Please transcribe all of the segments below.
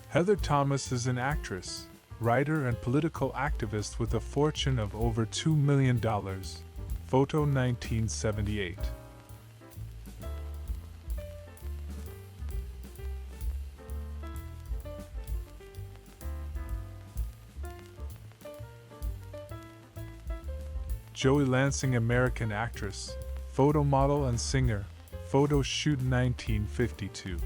Heather Thomas is an actress, writer, and political activist with a fortune of over $2 million. Photo 1978. Joey Lansing, American actress, photo model, and singer. Photo shoot 1952.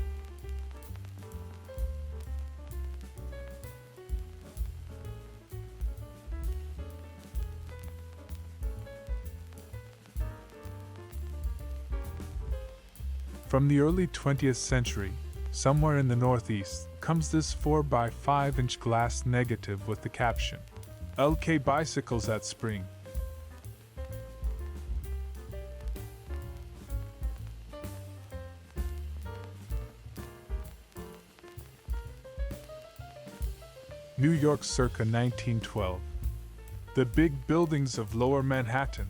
From the early 20th century, somewhere in the Northeast, comes this 4x5-inch glass negative with the caption, "LK Bicycles at Spring." New York circa 1912. The big buildings of Lower Manhattan.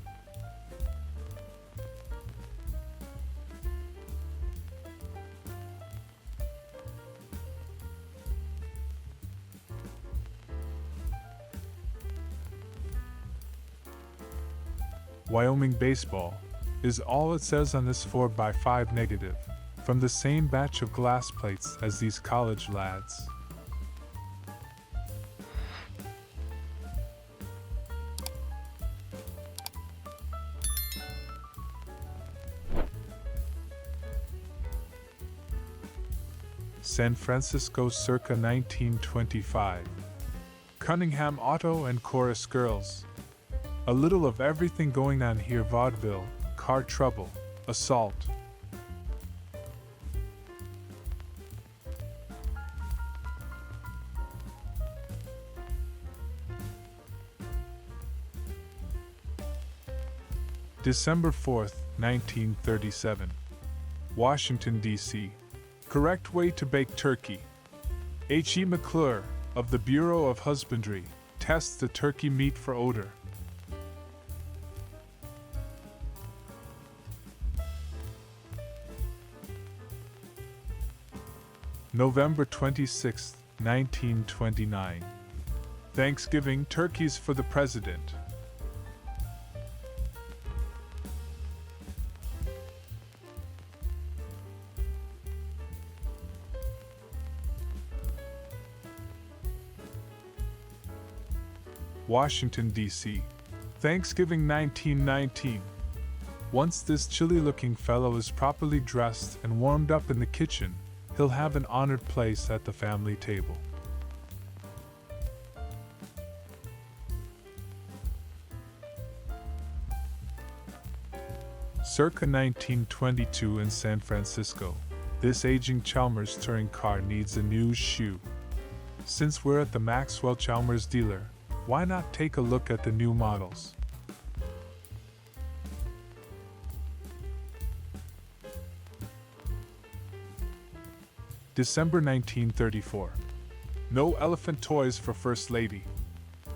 Wyoming baseball is all it says on this 4x5 negative, from the same batch of glass plates as these college lads. San Francisco circa 1925. Cunningham Auto and Chorus Girls. A little of everything going on here: vaudeville, car trouble, assault. December 4th, 1937. Washington, D.C. Correct way to bake turkey. H.E. McClure, of the Bureau of Husbandry, tests the turkey meat for odor. November 26, 1929. Thanksgiving turkeys for the President. Washington, D.C. Thanksgiving 1919. Once this chilly-looking fellow is properly dressed and warmed up in the kitchen, he'll have an honored place at the family table. Circa 1922 in San Francisco. This aging Chalmers touring car needs a new shoe. Since we're at the Maxwell Chalmers dealer, why not take a look at the new models? December 1934. No elephant toys for First Lady.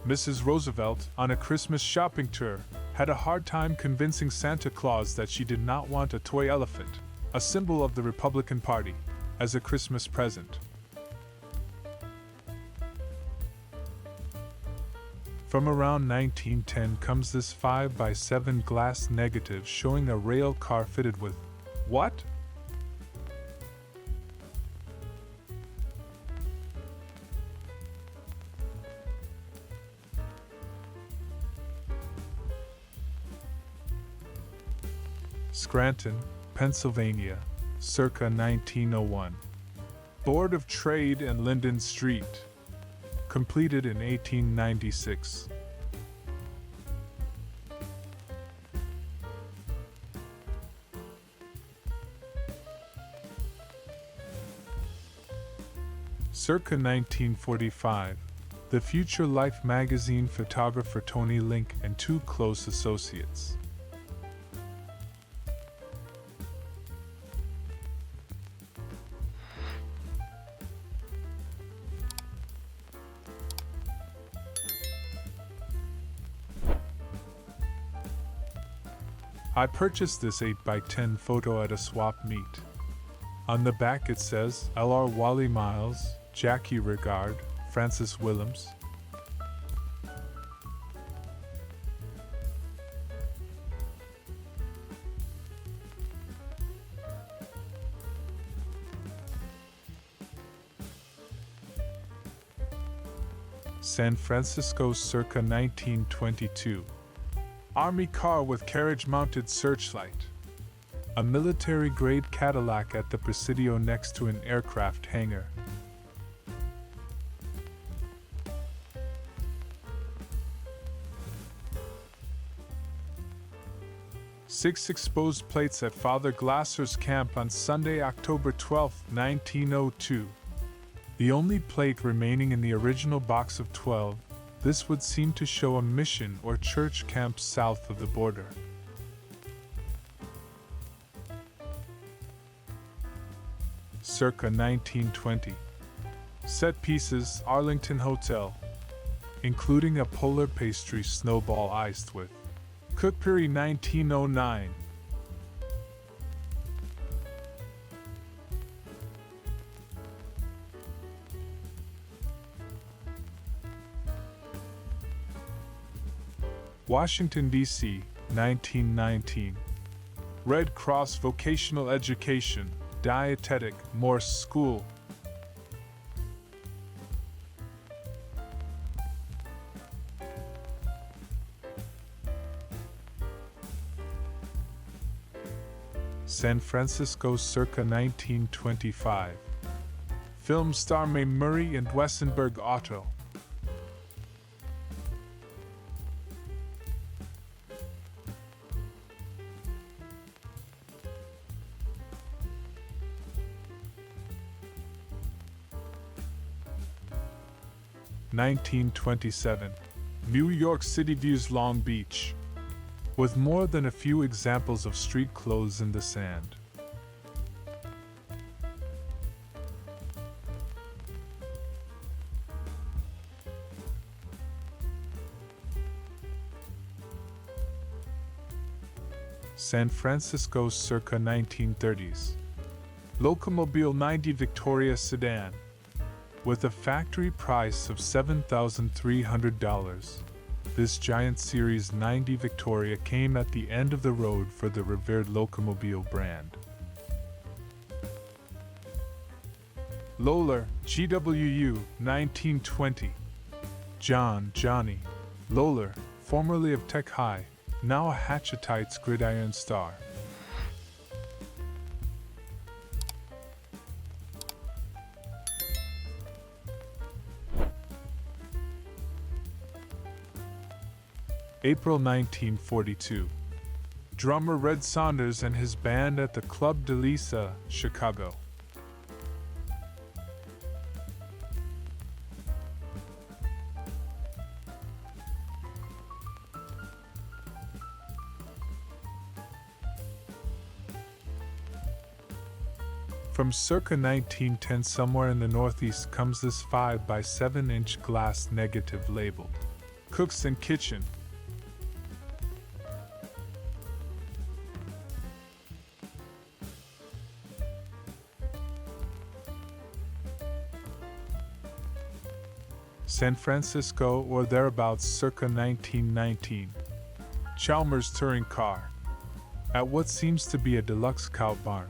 Mrs. Roosevelt, on a Christmas shopping tour, had a hard time convincing Santa Claus that she did not want a toy elephant, a symbol of the Republican Party, as a Christmas present. From around 1910 comes this 5x7 glass negative showing a rail car fitted with what? Scranton, Pennsylvania, circa 1901. Board of Trade and Linden Street. Completed in 1896. Circa 1945. The Future Life magazine photographer Tony Link and two close associates. I purchased this 8x10 photo at a swap meet. On the back it says, L.R. Wally Miles, Jackie Regard, Francis Willems. San Francisco circa 1922. Army car with carriage-mounted searchlight. A military-grade Cadillac at the Presidio next to an aircraft hangar. Six exposed plates at Father Glasser's camp on Sunday, October 12, 1902. The only plate remaining in the original box of 12, this would seem to show a mission or church camp south of the border. Circa 1920. Set pieces, Arlington Hotel, including a polar pastry snowball iced with Cookpiri 1909. Washington, D.C., 1919. Red Cross Vocational Education, Dietetic, Morse School. San Francisco circa 1925. Film star Mae Murray and Wessenberg Auto. (1927) New York City views Long Beach, with more than a few examples of street clothes in the sand. San Francisco circa 1930s. Locomobile 90 Victoria sedan, with a factory price of $7,300. This giant Series 90 Victoria came at the end of the road for the revered Locomobile brand. Lohler, GWU, 1920. Johnny Lohler, formerly of Tech High, now a Hatchetite's gridiron star. April 1942. Drummer Red Saunders and his band at the Club de Lisa, Chicago. From circa 1910 somewhere in the Northeast comes this 5 by 7 inch glass negative labeled Cooks and Kitchen. San Francisco or thereabouts circa 1919. Chalmers touring car, at what seems to be a deluxe cow barn.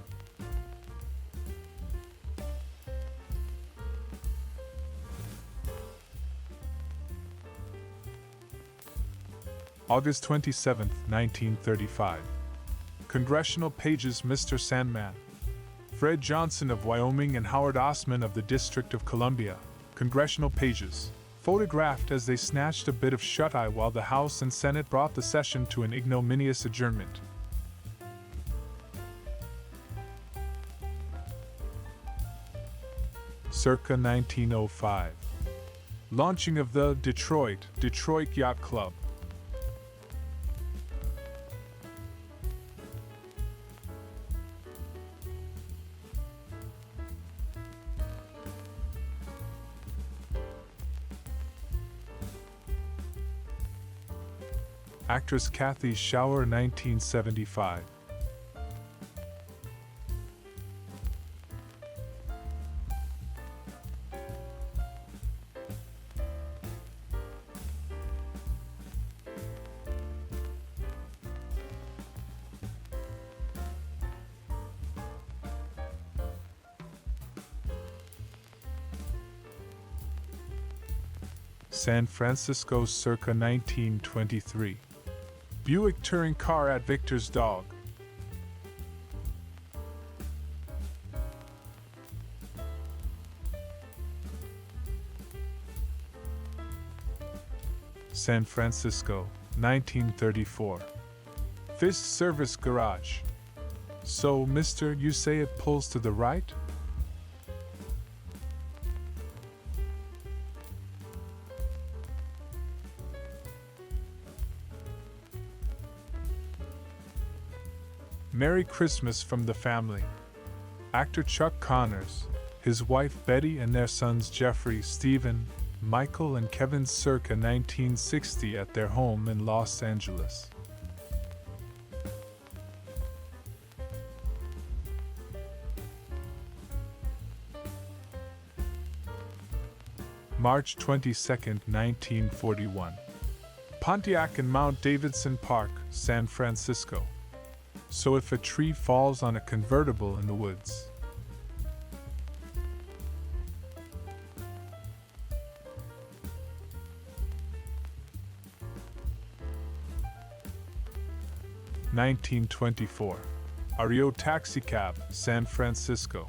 August 27, 1935. Congressional pages Mr. Sandman. Fred Johnson of Wyoming and Howard Osman of the District of Columbia. Congressional pages, photographed as they snatched a bit of shut-eye while the House and Senate brought the session to an ignominious adjournment. Circa 1905. Launching of the Detroit Yacht Club. Actress Kathy Shower, 1975. San Francisco circa 1923. Buick touring car at Victor's Dog. San Francisco, 1934. Fish Service Garage. So, mister, you say it pulls to the right? Merry Christmas from the family. Actor Chuck Connors, his wife Betty and their sons Jeffrey, Stephen, Michael and Kevin circa 1960 at their home in Los Angeles. March 22, 1941. Pontiac and Mount Davidson Park, San Francisco. So if a tree falls on a convertible in the woods. (1924) Ario Taxicab, San Francisco.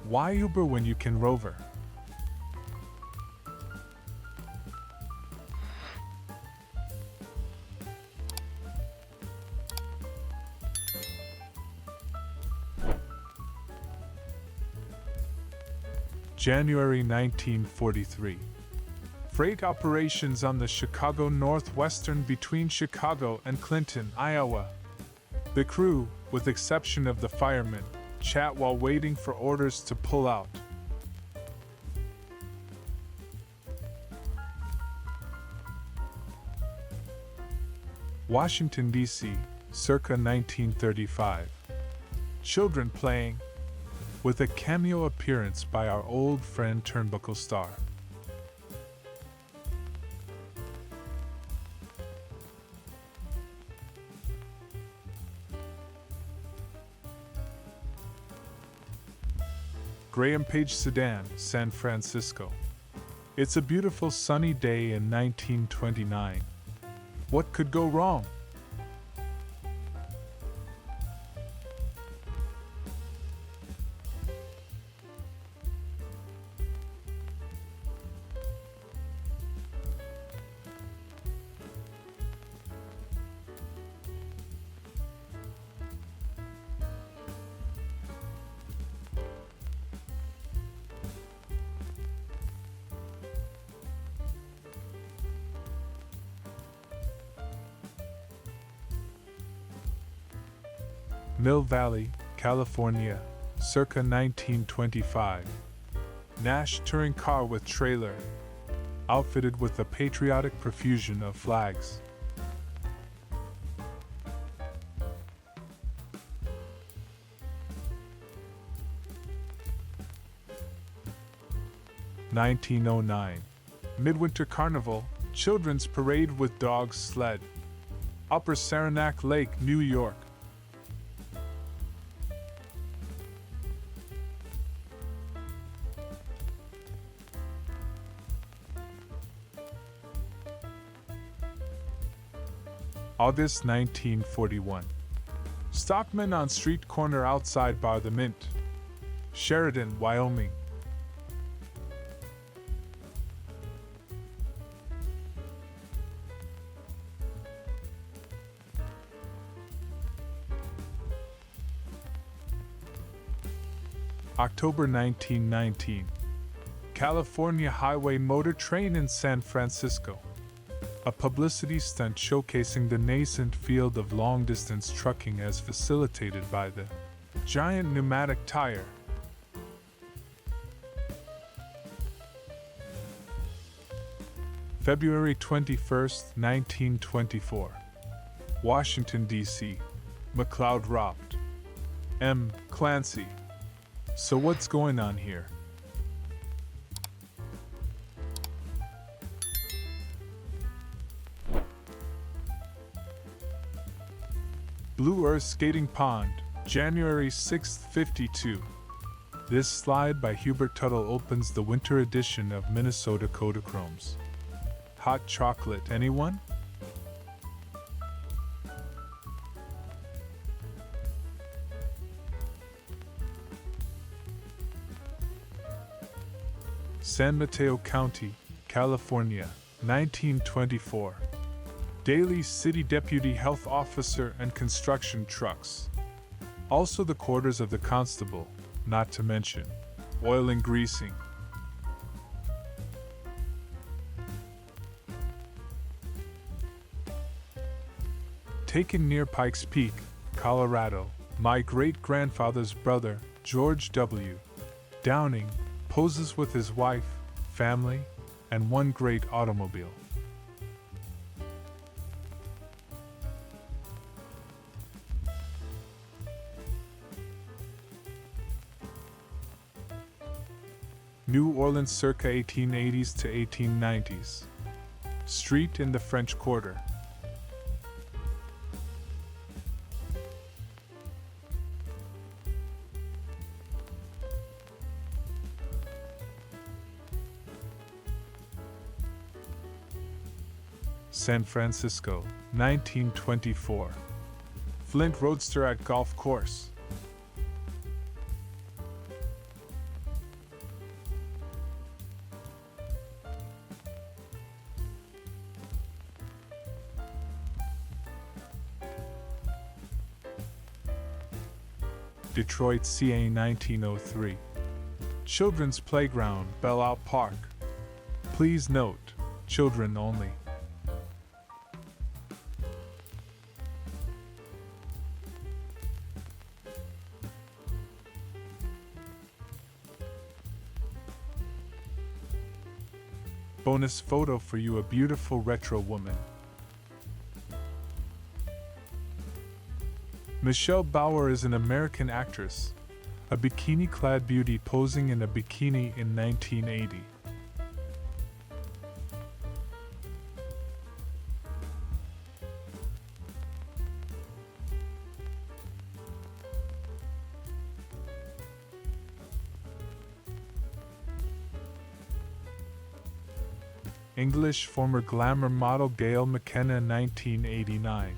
Why Uber when you can Rover? January 1943. Freight operations on the Chicago Northwestern between Chicago and Clinton, Iowa. The crew, with exception of the firemen, chat while waiting for orders to pull out. Washington, D.C., circa 1935. Children playing, with a cameo appearance by our old friend Turnbuckle Star. Graham Page Sedan, San Francisco. It's a beautiful sunny day in 1929. What could go wrong? Mill Valley, California, circa 1925. Nash touring car with trailer, outfitted with a patriotic profusion of flags. (1909) Midwinter Carnival, children's parade with dogs sled. Upper Saranac Lake, New York. August 1941. Stockman on street corner outside Bar the Mint, Sheridan, Wyoming. October 1919. California Highway Motor Train in San Francisco. A publicity stunt showcasing the nascent field of long-distance trucking as facilitated by the giant pneumatic tire. February 21, 1924. Washington, D.C. McLeod robbed. M. Clancy. So what's going on here? Blue Earth Skating Pond, January 6, 52. This slide by Hubert Tuttle opens the winter edition of Minnesota Kodachromes. hot chocolate, anyone? San Mateo County, California, 1924. Daily City Deputy Health Officer and construction trucks. Also the quarters of the constable, not to mention oil and greasing. Taken near Pikes Peak, Colorado, my great-grandfather's brother, George W. Downing, poses with his wife, family, and one great automobile. New Orleans circa 1880s to 1890s. Street in the French Quarter. San Francisco, 1924. Flint Roadster at golf course. Detroit, CA, 1903. Children's Playground, Belle Isle Park. Please note, children only. Bonus photo for you, a beautiful retro woman. Michelle Bauer is an American actress, a bikini-clad beauty posing in a bikini in 1980. English former glamour model Gail McKenna, 1989.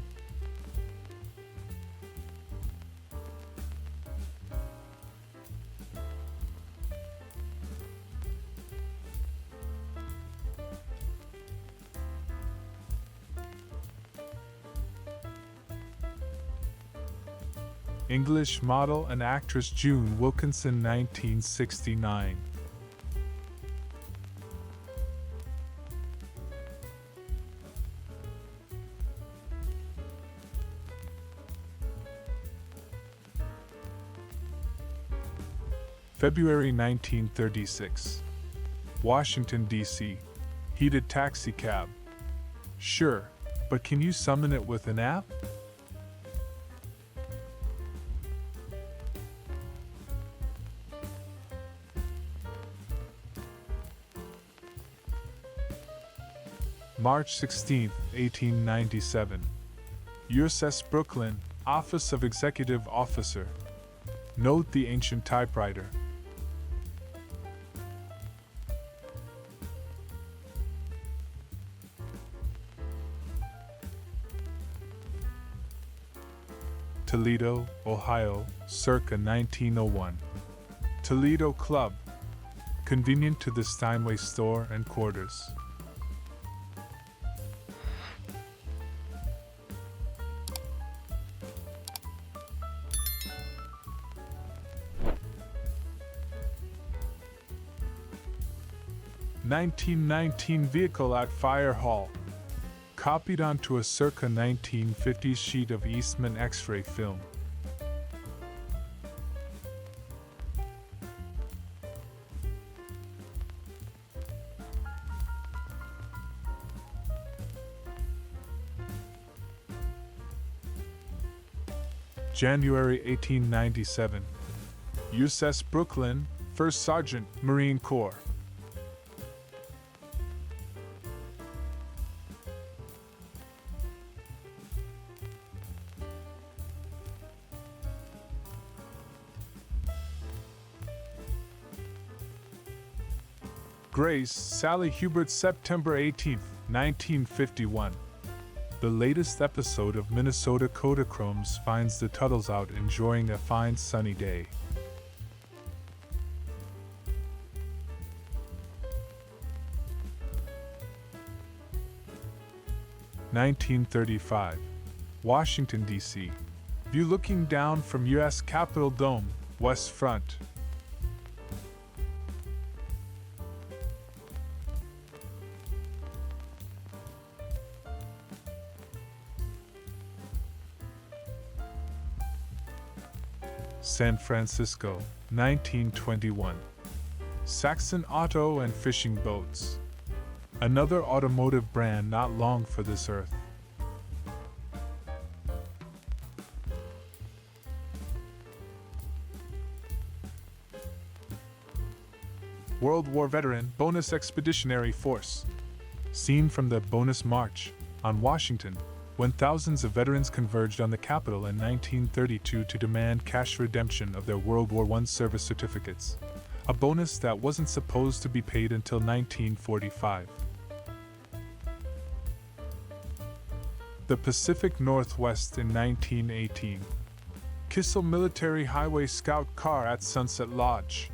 English model and actress June Wilkinson, 1969. February 1936. Washington, D.C. Heated taxi cab. Sure, but can you summon it with an app? March 16, 1897. USS Brooklyn, Office of Executive Officer. Note the ancient typewriter. Toledo, Ohio, circa 1901. Toledo Club. Convenient to the Steinway store and quarters. (1919) vehicle at Fire Hall. Copied onto a circa 1950s sheet of Eastman X-ray film. January 1897. USS Brooklyn, First Sergeant, Marine Corps. Grace, Sally Hubert, September 18, 1951. The latest episode of Minnesota Kodachromes finds the Tuttles out enjoying a fine sunny day. (1935) Washington, D.C. View looking down from U.S. Capitol Dome, West Front. San Francisco, 1921. Saxon Auto and Fishing Boats. Another automotive brand not long for this earth. World War veteran Bonus Expeditionary Force. Seen from the Bonus March on Washington, when thousands of veterans converged on the Capitol in 1932 to demand cash redemption of their World War I service certificates, a bonus that wasn't supposed to be paid until 1945. The Pacific Northwest in 1918. Kissel Military Highway Scout Car at Sunset Lodge.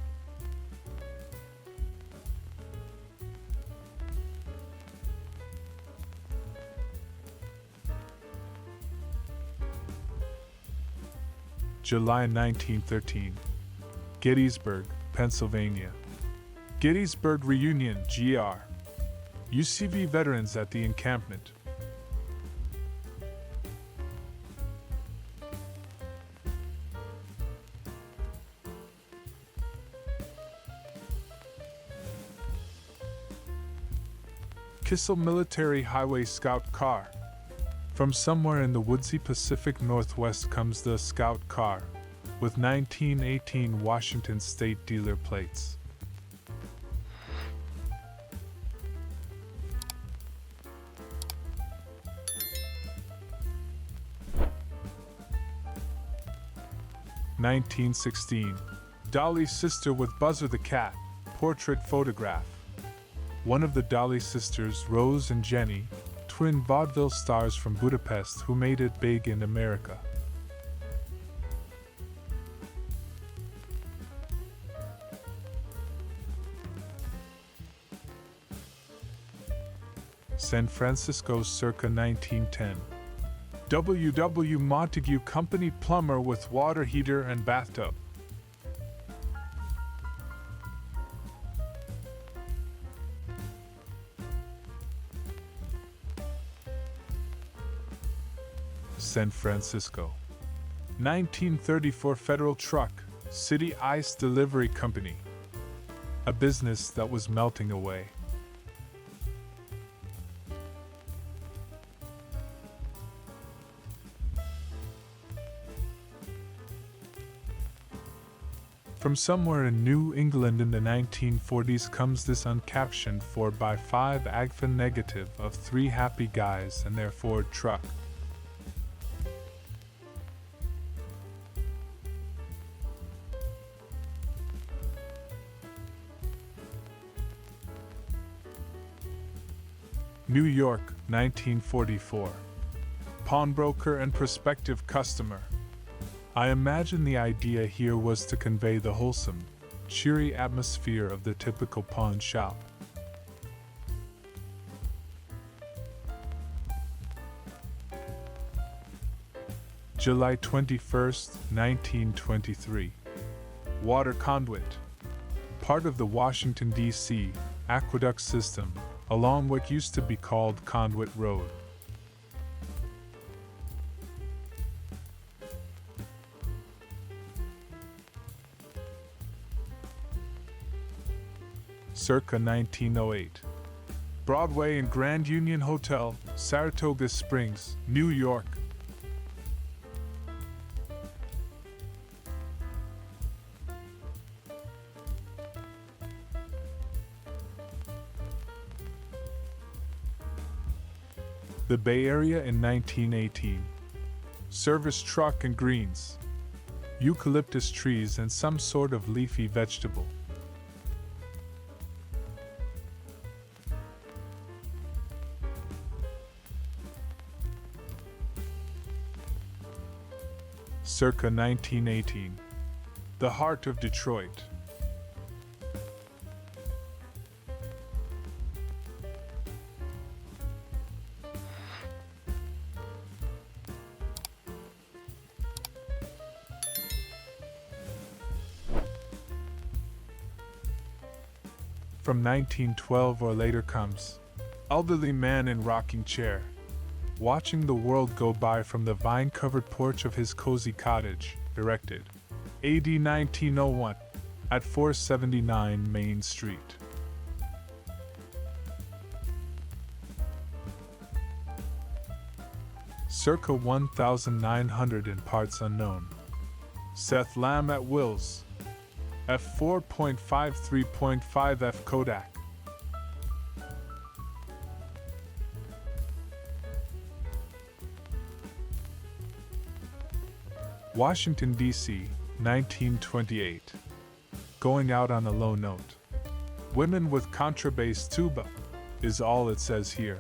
July 1913. Gettysburg, Pennsylvania. Gettysburg Reunion, GR. UCV veterans at the encampment. Kissel Military Highway Scout Car. From somewhere in the woodsy Pacific Northwest comes the Scout Car, with 1918 Washington State dealer plates. (1916) Dolly's sister with Buzzer the cat, portrait photograph. One of the Dolly sisters, Rose and Jenny, twin vaudeville stars from Budapest who made it big in America. San Francisco circa 1910. W. Montague Company plumber with water heater and bathtub. San Francisco. 1934 Federal Truck, City Ice Delivery Company. A business that was melting away. From somewhere in New England in the 1940s comes this uncaptioned 4x5 AGFA negative of three happy guys and their Ford truck. New York, 1944. Pawnbroker and prospective customer. I imagine the idea here was to convey the wholesome, cheery atmosphere of the typical pawn shop. July 21st, 1923. Water conduit. Part of the Washington, D.C. aqueduct system, along what used to be called Conduit Road. Circa 1908. Broadway and Grand Union Hotel, Saratoga Springs, New York. The Bay Area in 1918. Service truck and greens. Eucalyptus trees and some sort of leafy vegetable. circa 1918. The heart of Detroit. From 1912 or later comes elderly man in rocking chair, watching the world go by from the vine-covered porch of his cozy cottage, erected AD 1901 at 479 Main Street. Circa 1900 in parts unknown. Seth Lamb at Wills. f4.53.5 F Kodak. Washington, D.C., 1928. Going out on a low note. Women with contrabass tuba is all it says here.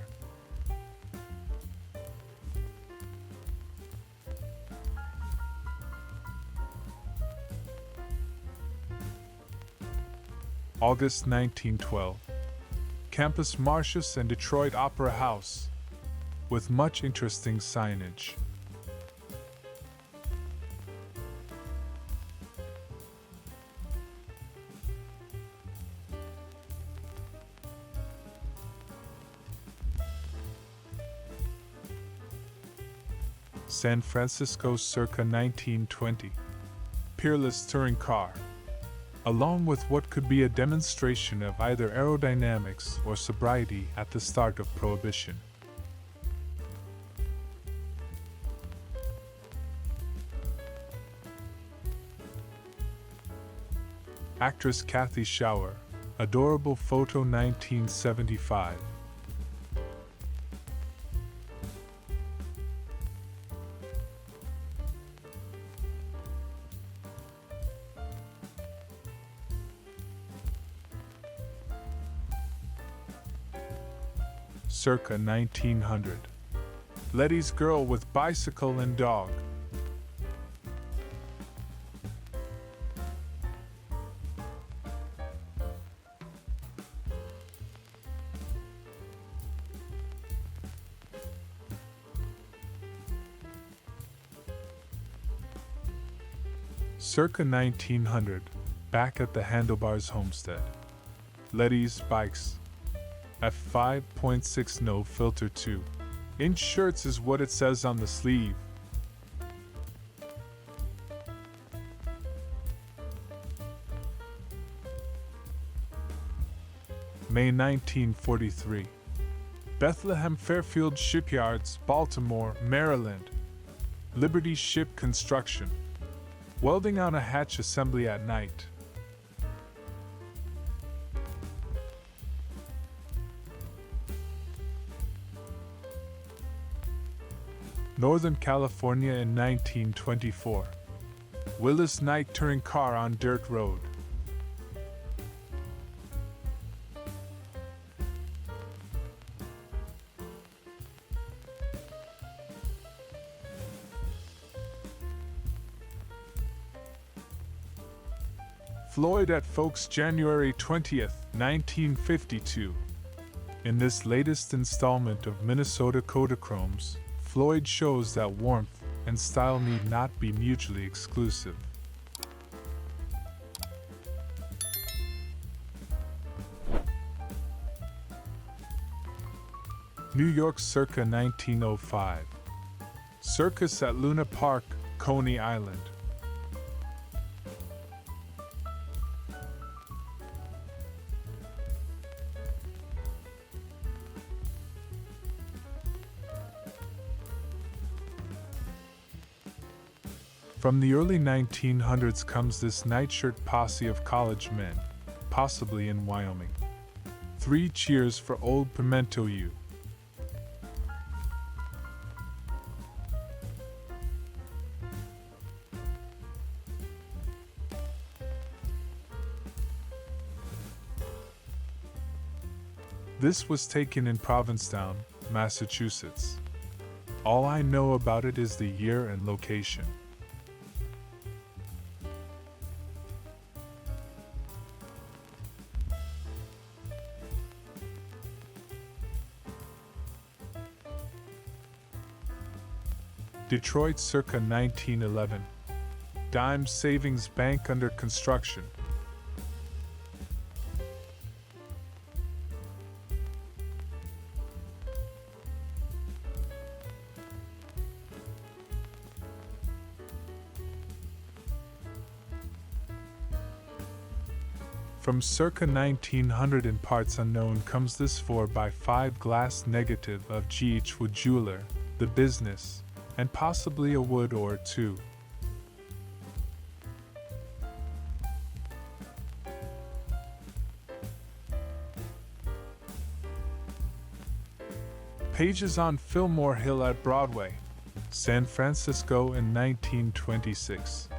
August 1912. Campus Martius and Detroit Opera House, with much interesting signage. San Francisco circa 1920. Peerless touring car, along with what could be a demonstration of either aerodynamics or sobriety at the start of Prohibition. Actress Kathy Shower, adorable photo 1975. Circa 1900. Letty's Girl with Bicycle and Dog. Circa 1900. Back at the Handlebars Homestead. Letty's Bikes. f5.6 no filter 2-inch shirts is what it says on the sleeve. May 1943. Bethlehem Fairfield Shipyards, Baltimore, Maryland. Liberty Ship Construction. Welding on a hatch assembly at night. Northern California in 1924. Willis Night touring car on dirt road. Floyd at Folks, January 20th, 1952. In this latest installment of Minnesota Kodachromes, Floyd shows that warmth and style need not be mutually exclusive. New York circa 1905. Circus at Luna Park, Coney Island. From the early 1900s comes this nightshirt posse of college men, possibly in Wyoming. 3 cheers for old Pimento U. This was taken in Provincetown, Massachusetts. All I know about it is the year and location. Detroit circa 1911. Dime Savings Bank under construction. From circa 1900 in parts unknown comes this 4x5 glass negative of G.H. Wood Jeweler, the business, and possibly a wood or two. Pages on Fillmore Hill at Broadway, San Francisco in 1926.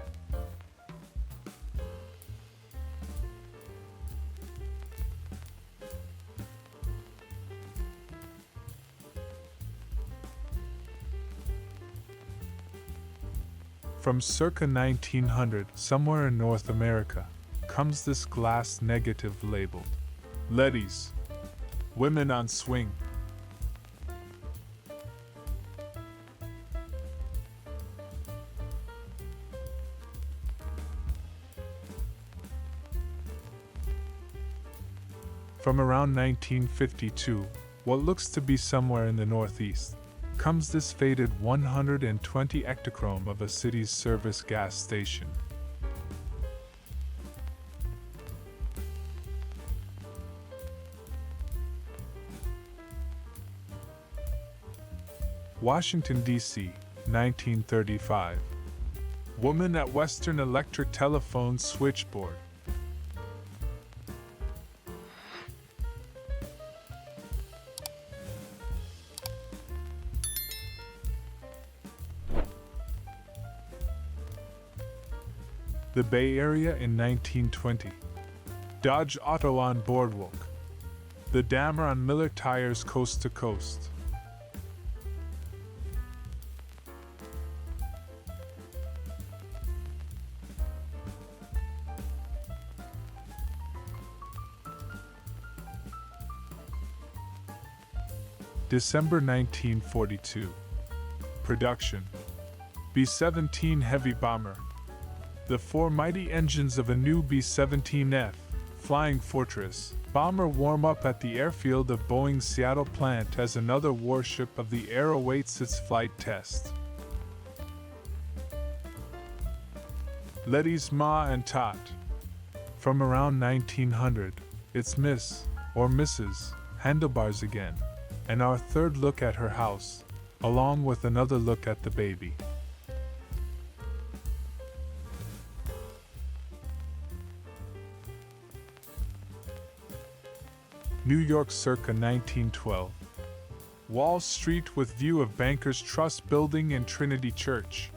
From circa 1900, somewhere in North America, comes this glass negative labeled Letty's Women on Swing. From around 1952, what looks to be somewhere in the Northeast, comes this faded 120 ectochrome of a city's service gas station. Washington, D.C., 1935. Woman at Western Electric telephone switchboard. The Bay Area in 1920. Dodge Auto on Boardwalk. The Dammer on Miller Tires coast to coast. December 1942. Production. B-17 heavy bomber. The four mighty engines of a new B-17F, Flying Fortress, bomber warm up at the airfield of Boeing's Seattle plant as another warship of the air awaits its flight test. Letty's Ma and Tot. From around 1900, it's Miss, or Mrs., Handlebars again, and our third look at her house, along with another look at the baby. New York circa 1912. Wall Street with view of Bankers Trust Building and Trinity Church.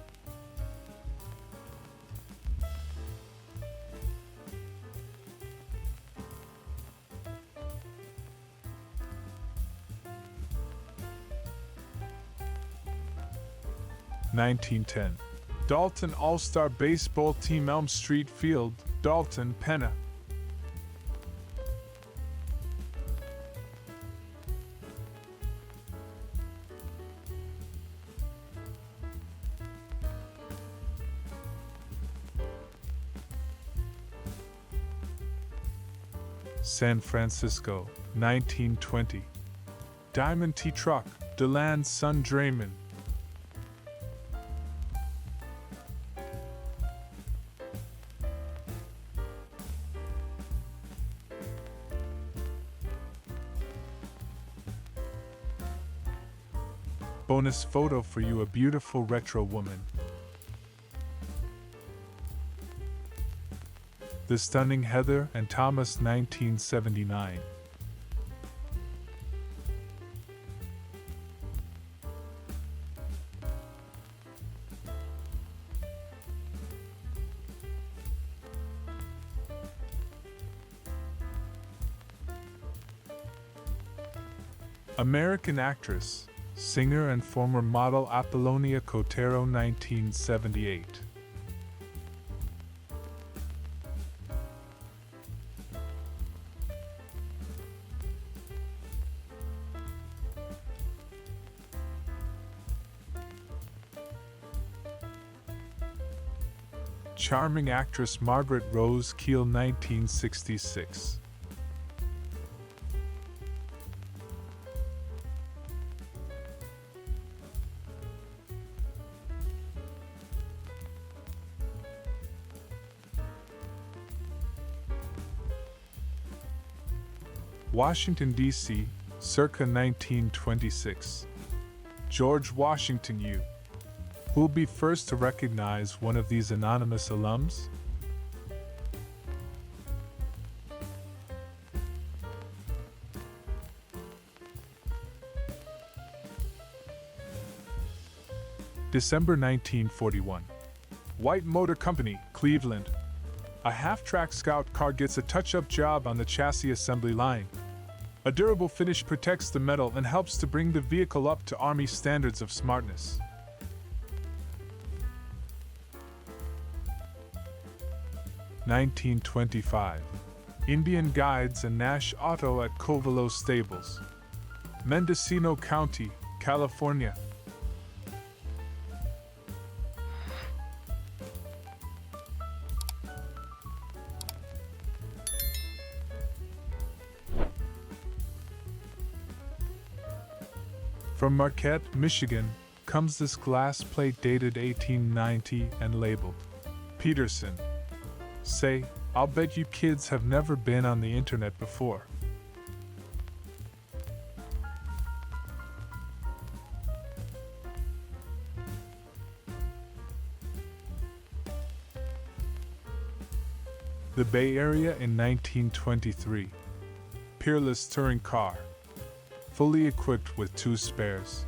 (1910) Dalton All-Star Baseball Team Elm Street Field, Dalton, Penna. San Francisco, 1920. Diamond T Truck, DeLand's son Draymond. Bonus photo for you, a beautiful retro woman. The Stunning Heather and Thomas, 1979. American actress, singer and former model Apollonia Cotero, 1978. Charming actress Margaret Rose Keel, 1966. Washington, D.C., circa 1926. George Washington U. Who'll be first to recognize one of these anonymous alums? December 1941. White Motor Company, Cleveland. A half-track Scout car gets a touch-up job on the chassis assembly line. A durable finish protects the metal and helps to bring the vehicle up to Army standards of smartness. (1925) Indian Guides and Nash Auto at Covelo Stables, Mendocino County, California. From Marquette, Michigan, comes this glass plate dated 1890 and labeled Peterson. Say, I'll bet you kids have never been on the internet before. The Bay Area in 1923. Peerless touring car. Fully equipped with 2 spares.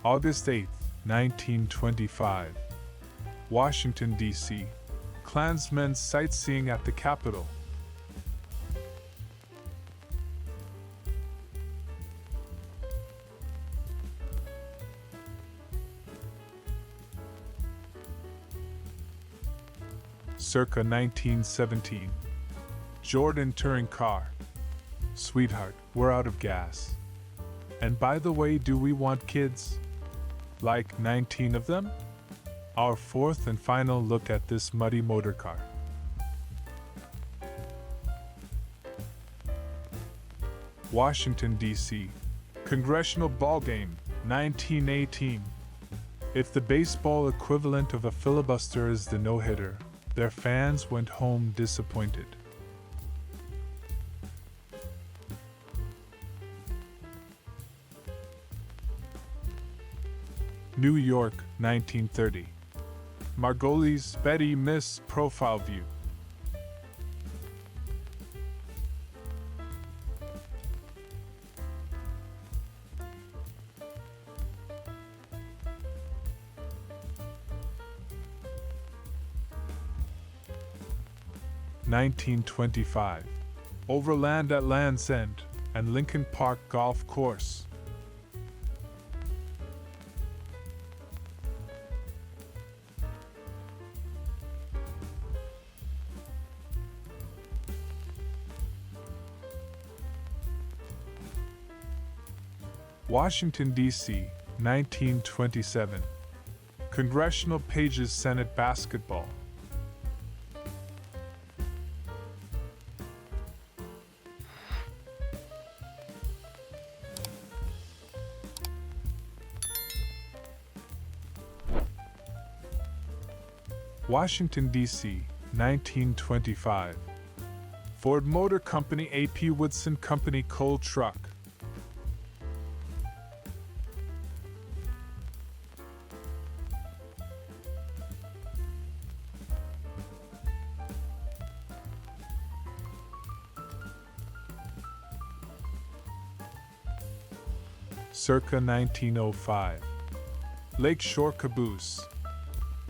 August 8, 1925. Washington, D.C. Klansmen sightseeing at the Capitol. Circa 1917. Jordan touring car. Sweetheart, we're out of gas. And by the way, do we want kids? Like 19 of them? Our fourth and final look at this muddy motor car. Washington, D.C. Congressional ballgame, 1918. If the baseball equivalent of a filibuster is the no-hitter, their fans went home disappointed. New York, 1930. Margoli's Betty Miss profile view. (1925) Overland at Land's End and Lincoln Park Golf Course. Washington, D.C., 1927. Congressional Pages Senate Basketball. Washington, D.C., 1925. Ford Motor Company A.P. Woodson Company coal truck. Circa 1905. Lakeshore Caboose.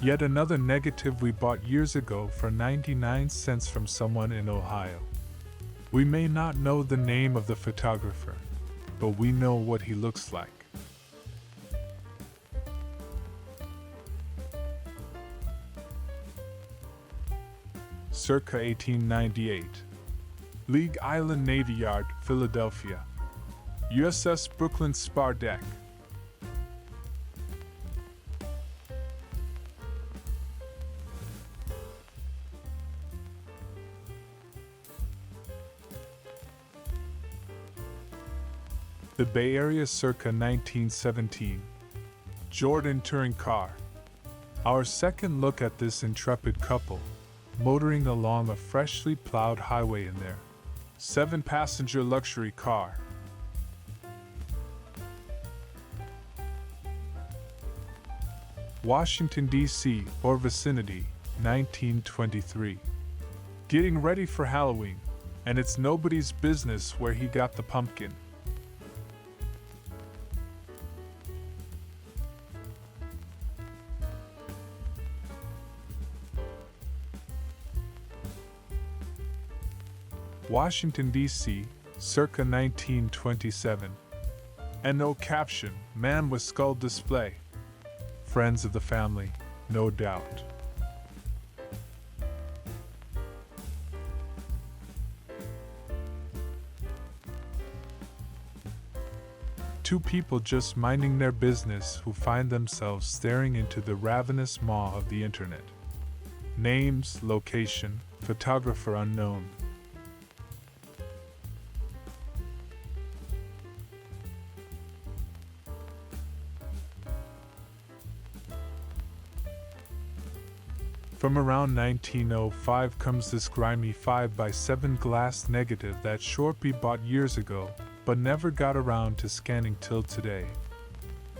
Yet another negative we bought years ago for 99 cents from someone in Ohio. We may not know the name of the photographer, but we know what he looks like. circa 1898. League Island Navy Yard, Philadelphia. USS Brooklyn spar deck. The Bay Area circa 1917. Jordan touring car. Our second look at this intrepid couple, motoring along a freshly plowed highway in their 7-passenger luxury car. Washington, D.C. or vicinity, 1923. Getting ready for Halloween, and it's nobody's business where he got the pumpkin. Washington, D.C., circa 1927. And no caption, man with skull display. Friends of the family, no doubt. Two people just minding their business who find themselves staring into the ravenous maw of the internet. Names, location, photographer unknown. From around 1905 comes this grimy 5x7 glass negative that Shorty bought years ago, but never got around to scanning till today.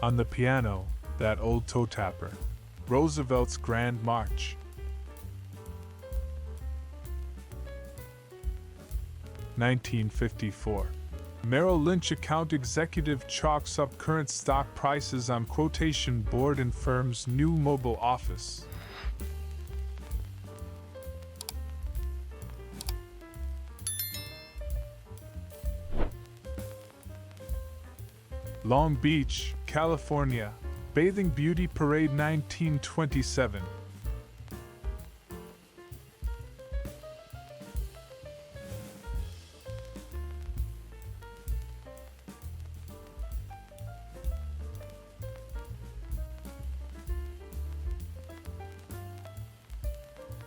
On the piano, that old toe tapper, Roosevelt's Grand March. (1954). Merrill Lynch account executive chalks up current stock prices on quotation board in firm's new mobile office. Long Beach, California, Bathing Beauty Parade 1927.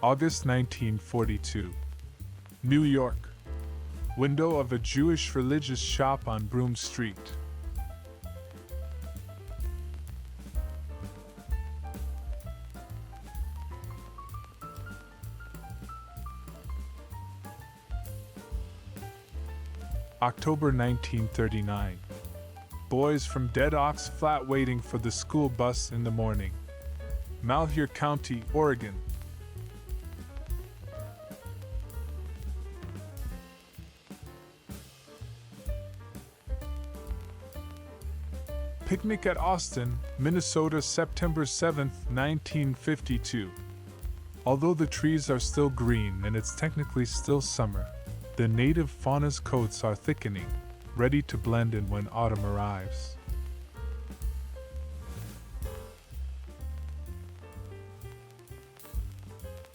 August 1942. New York. Window of a Jewish religious shop on Broome Street. October 1939. Boys from Dead Ox Flat waiting for the school bus in the morning. Malheur County, Oregon. Picnic at Austin, Minnesota, September 7, 1952. Although the trees are still green and it's technically still summer, the native fauna's coats are thickening, ready to blend in when autumn arrives.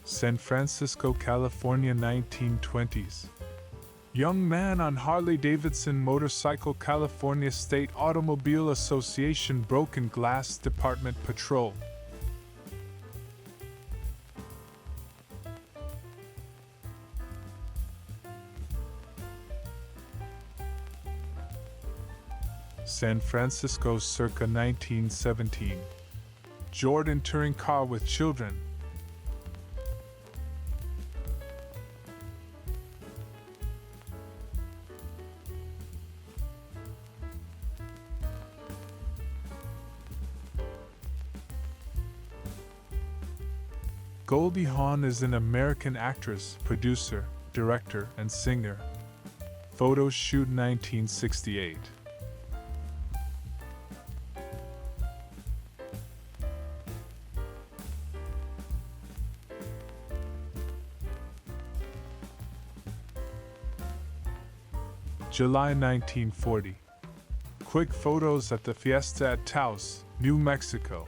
San Francisco, California, 1920s. Young man on Harley-Davidson motorcycle, California State Automobile Association Broken Glass Department patrol. San Francisco circa 1917. Jordan touring car with children. Goldie Hawn is an American actress, producer, director, and singer. Photo shoot 1968. July 1940. Quick photos at the Fiesta at Taos, New Mexico.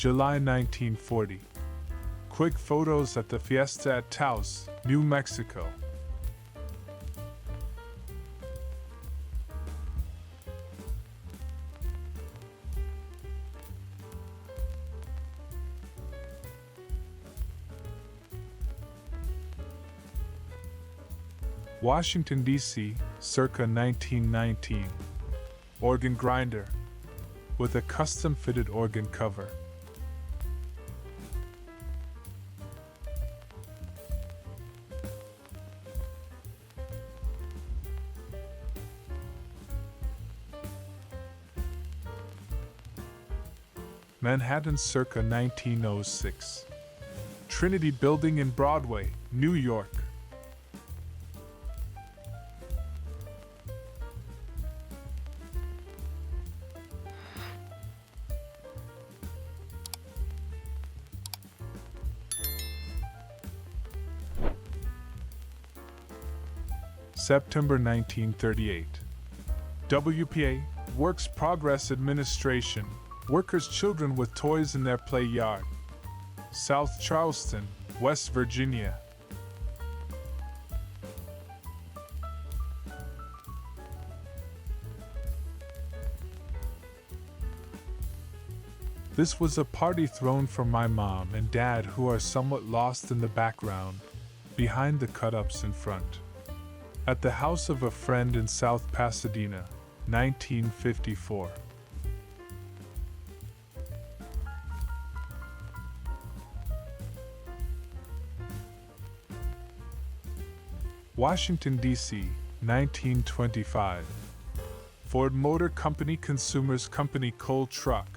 July 1940. Quick photos at the Fiesta at Taos, New Mexico. Washington, D.C., circa 1919. Organ grinder with a custom-fitted organ cover. Manhattan, circa 1906. Trinity Building in Broadway, New York. September 1938. WPA, Works Progress Administration, workers' children with toys in their play yard. South Charleston, West Virginia. This was a party thrown for my mom and dad, who are somewhat lost in the background, behind the cut-ups in front. At the house of a friend in South Pasadena, 1954. Washington, D.C., 1925. Ford Motor Company Consumers Company Coal Truck.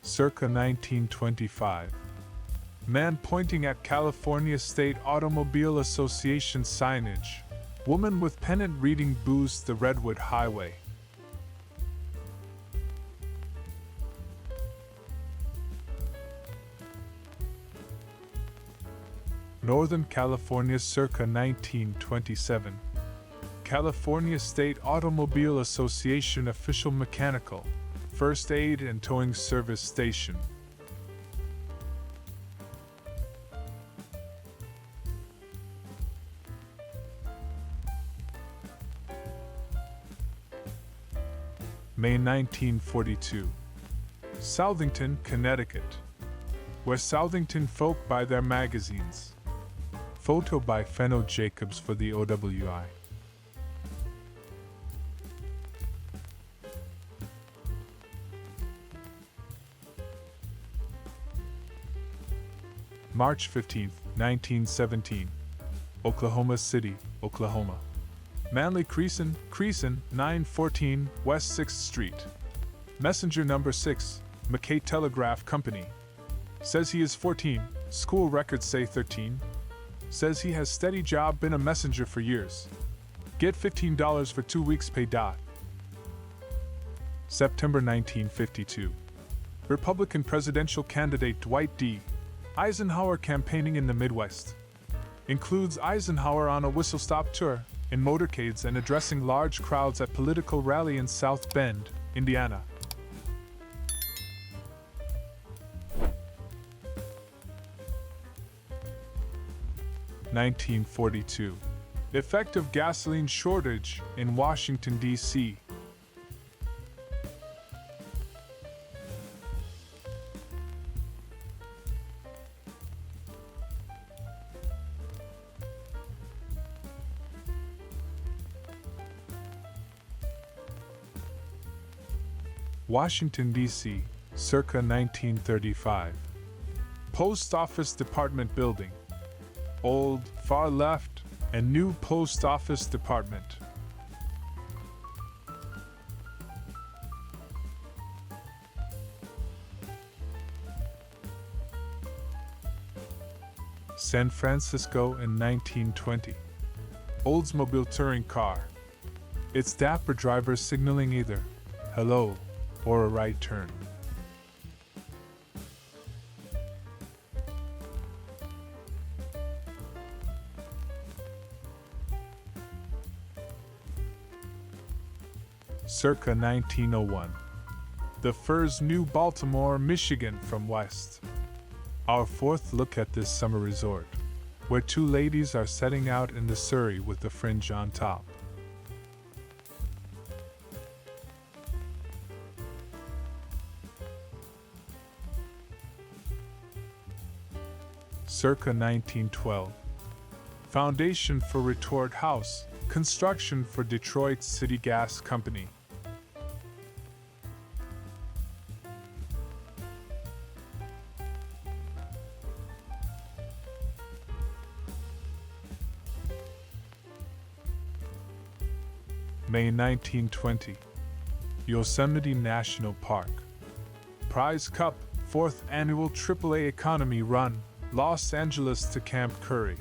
Circa 1925. Man pointing at California State Automobile Association signage. Woman with pennant reading "Boost the Redwood Highway." Northern California, circa 1927. California State Automobile Association Official Mechanical, First Aid and Towing Service Station. May 1942. Southington, Connecticut, where Southington folk buy their magazines. Photo by Fenno Jacobs for the OWI. March 15, 1917. Oklahoma City, Oklahoma. Manly Creason, 914 West 6th Street. Messenger number 6, McKay Telegraph Company. Says he is 14, school records say 13. Says he has steady job, been a messenger for years. Get $15 for 2 weeks pay. September 1952. Republican presidential candidate Dwight D. Eisenhower campaigning in the Midwest. Includes Eisenhower on a whistle-stop tour, in motorcades and addressing large crowds at political rally in South Bend, Indiana. (1942) Effect of gasoline shortage in Washington, D.C. Washington, D.C., circa 1935. Post Office Department Building. Old, far left, and new Post Office Department. San Francisco in 1920. Oldsmobile touring car. Its dapper driver signaling either hello or a right turn. circa 1901. The Furs, New Baltimore, Michigan from west. Our fourth look at this summer resort, where two ladies are setting out in the Surrey with the fringe on top. Circa 1912. Foundation for Retort House, construction for Detroit City Gas Company. May 1920. Yosemite National Park. Prize Cup, 4th Annual AAA Economy Run, Los Angeles to Camp Curry.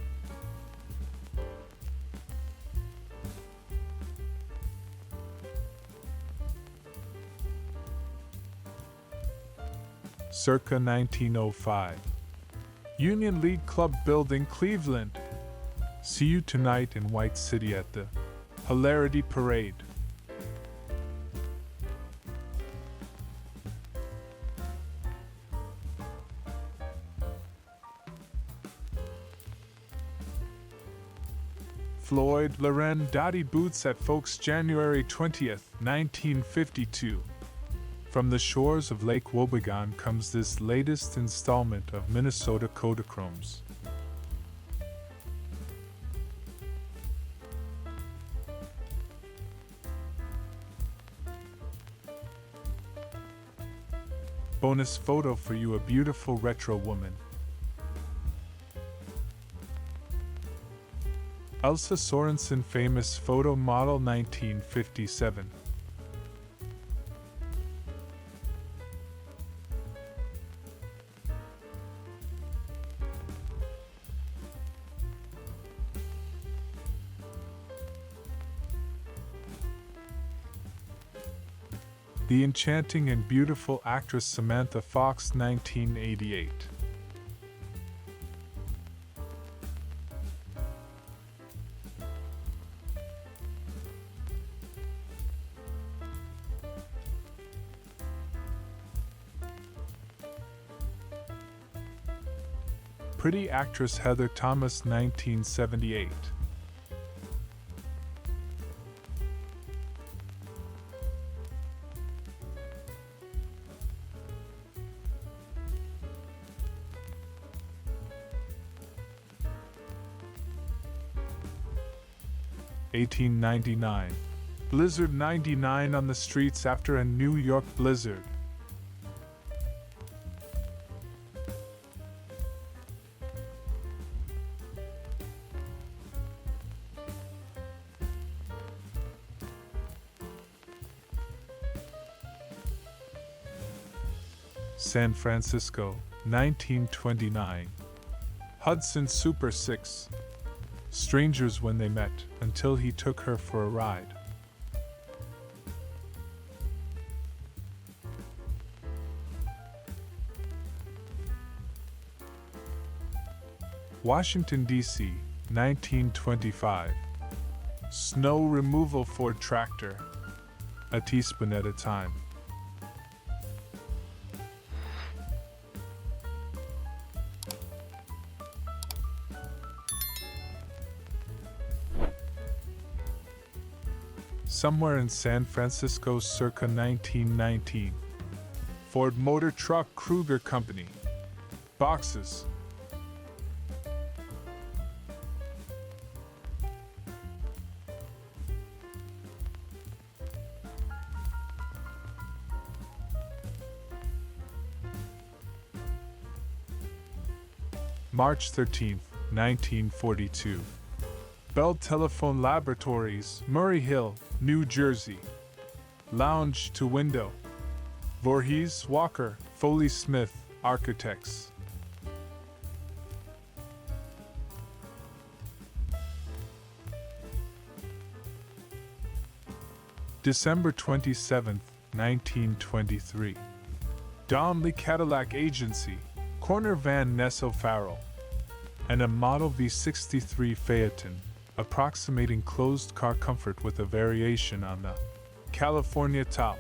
Circa 1905. Union League Club Building, Cleveland. See you tonight in White City at the Hilarity Parade. Floyd Loren Dottie Boots at Folks, January 20th, 1952. From the shores of Lake Wobegon comes this latest installment of Minnesota Kodachromes. Bonus photo for you, a beautiful retro woman. Elsa Sorensen, famous photo model, 1957. The enchanting and beautiful actress Samantha Fox, 1988. Pretty actress Heather Thomas, 1978. (1899). Blizzard 99 on the streets after a New York blizzard. San Francisco, 1929. Hudson Super 6. Strangers when they met, until he took her for a ride. Washington, D.C., 1925. Snow removal Ford tractor. A teaspoon at a time. Somewhere in San Francisco, circa 1919. Ford Motor Truck Kruger Company. Boxes. March 13, 1942. Bell Telephone Laboratories, Murray Hill, New Jersey. Lounge to window. Voorhees, Walker, Foley Smith, Architects. December 27, 1923. Donnelly Cadillac Agency, corner van Ness O'Farrell. And a Model V63 Phaeton, approximating closed car comfort with a variation on the California top.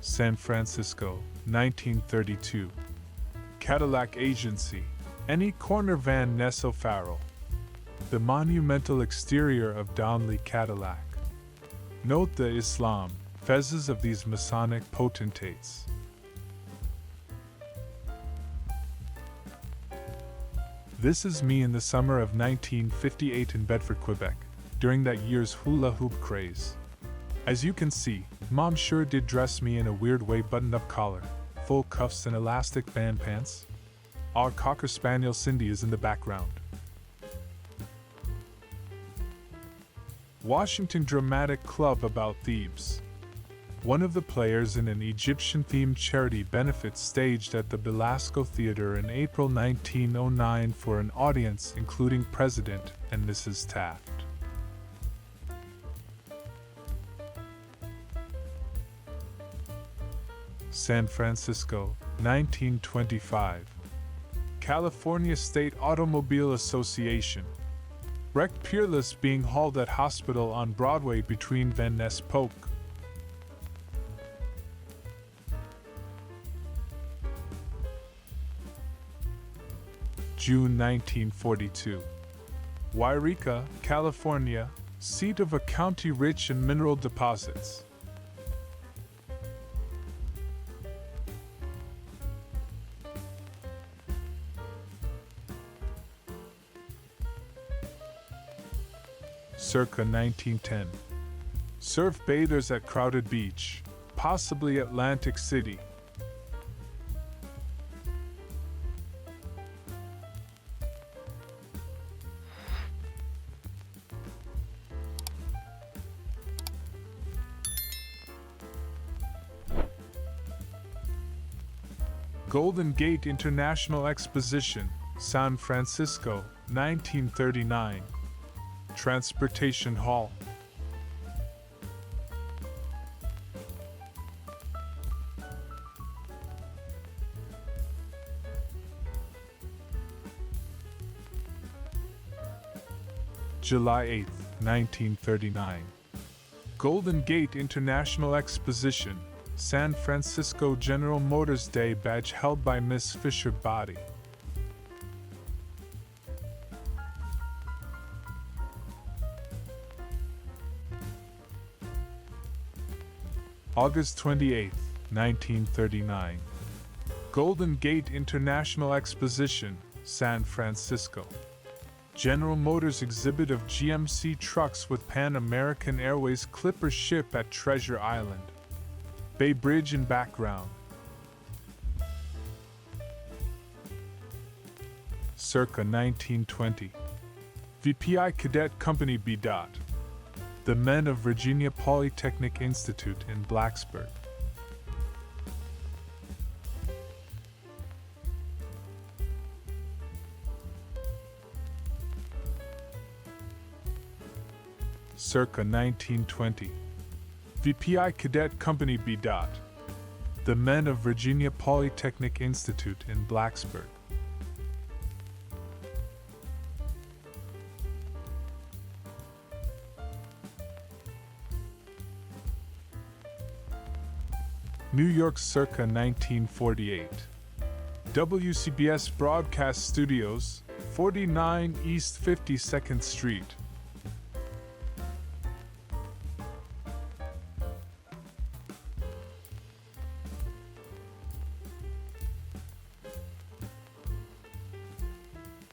San Francisco, 1932. Cadillac Agency. Any corner Van Ness O'Farrell. The monumental exterior of Downley Cadillac. Note the Islam, fezzes of these Masonic potentates. This is me in the summer of 1958 in Bedford, Quebec, during that year's hula hoop craze. As you can see, Mom sure did dress me in a weird way, buttoned-up collar, full cuffs and elastic band pants. Our Cocker Spaniel Cindy is in the background. Washington Dramatic Club about Thebes. One of the players in an Egyptian-themed charity benefit staged at the Belasco Theater in April 1909 for an audience including President and Mrs. Taft. San Francisco, 1925. California State Automobile Association. Wrecked Peerless being hauled at hospital on Broadway between Van Ness Polk. June 1942. Wairika, California, seat of a county rich in mineral deposits. Circa 1910. Surf bathers at crowded beach, possibly Atlantic City. Golden Gate International Exposition, San Francisco, 1939. Transportation Hall. July 8, 1939. Golden Gate International Exposition, San Francisco. General Motors Day badge held by Miss Fisher Body. August 28, 1939. Golden Gate International Exposition, San Francisco. General Motors exhibit of GMC trucks with Pan American Airways Clipper ship at Treasure Island. Bay Bridge in background. Circa 1920. VPI Cadet Company B. The Men of Virginia Polytechnic Institute in Blacksburg. Circa 1920. VPI Cadet Company B. The Men of Virginia Polytechnic Institute in Blacksburg. New York circa 1948. WCBS Broadcast Studios, 49 East 52nd Street.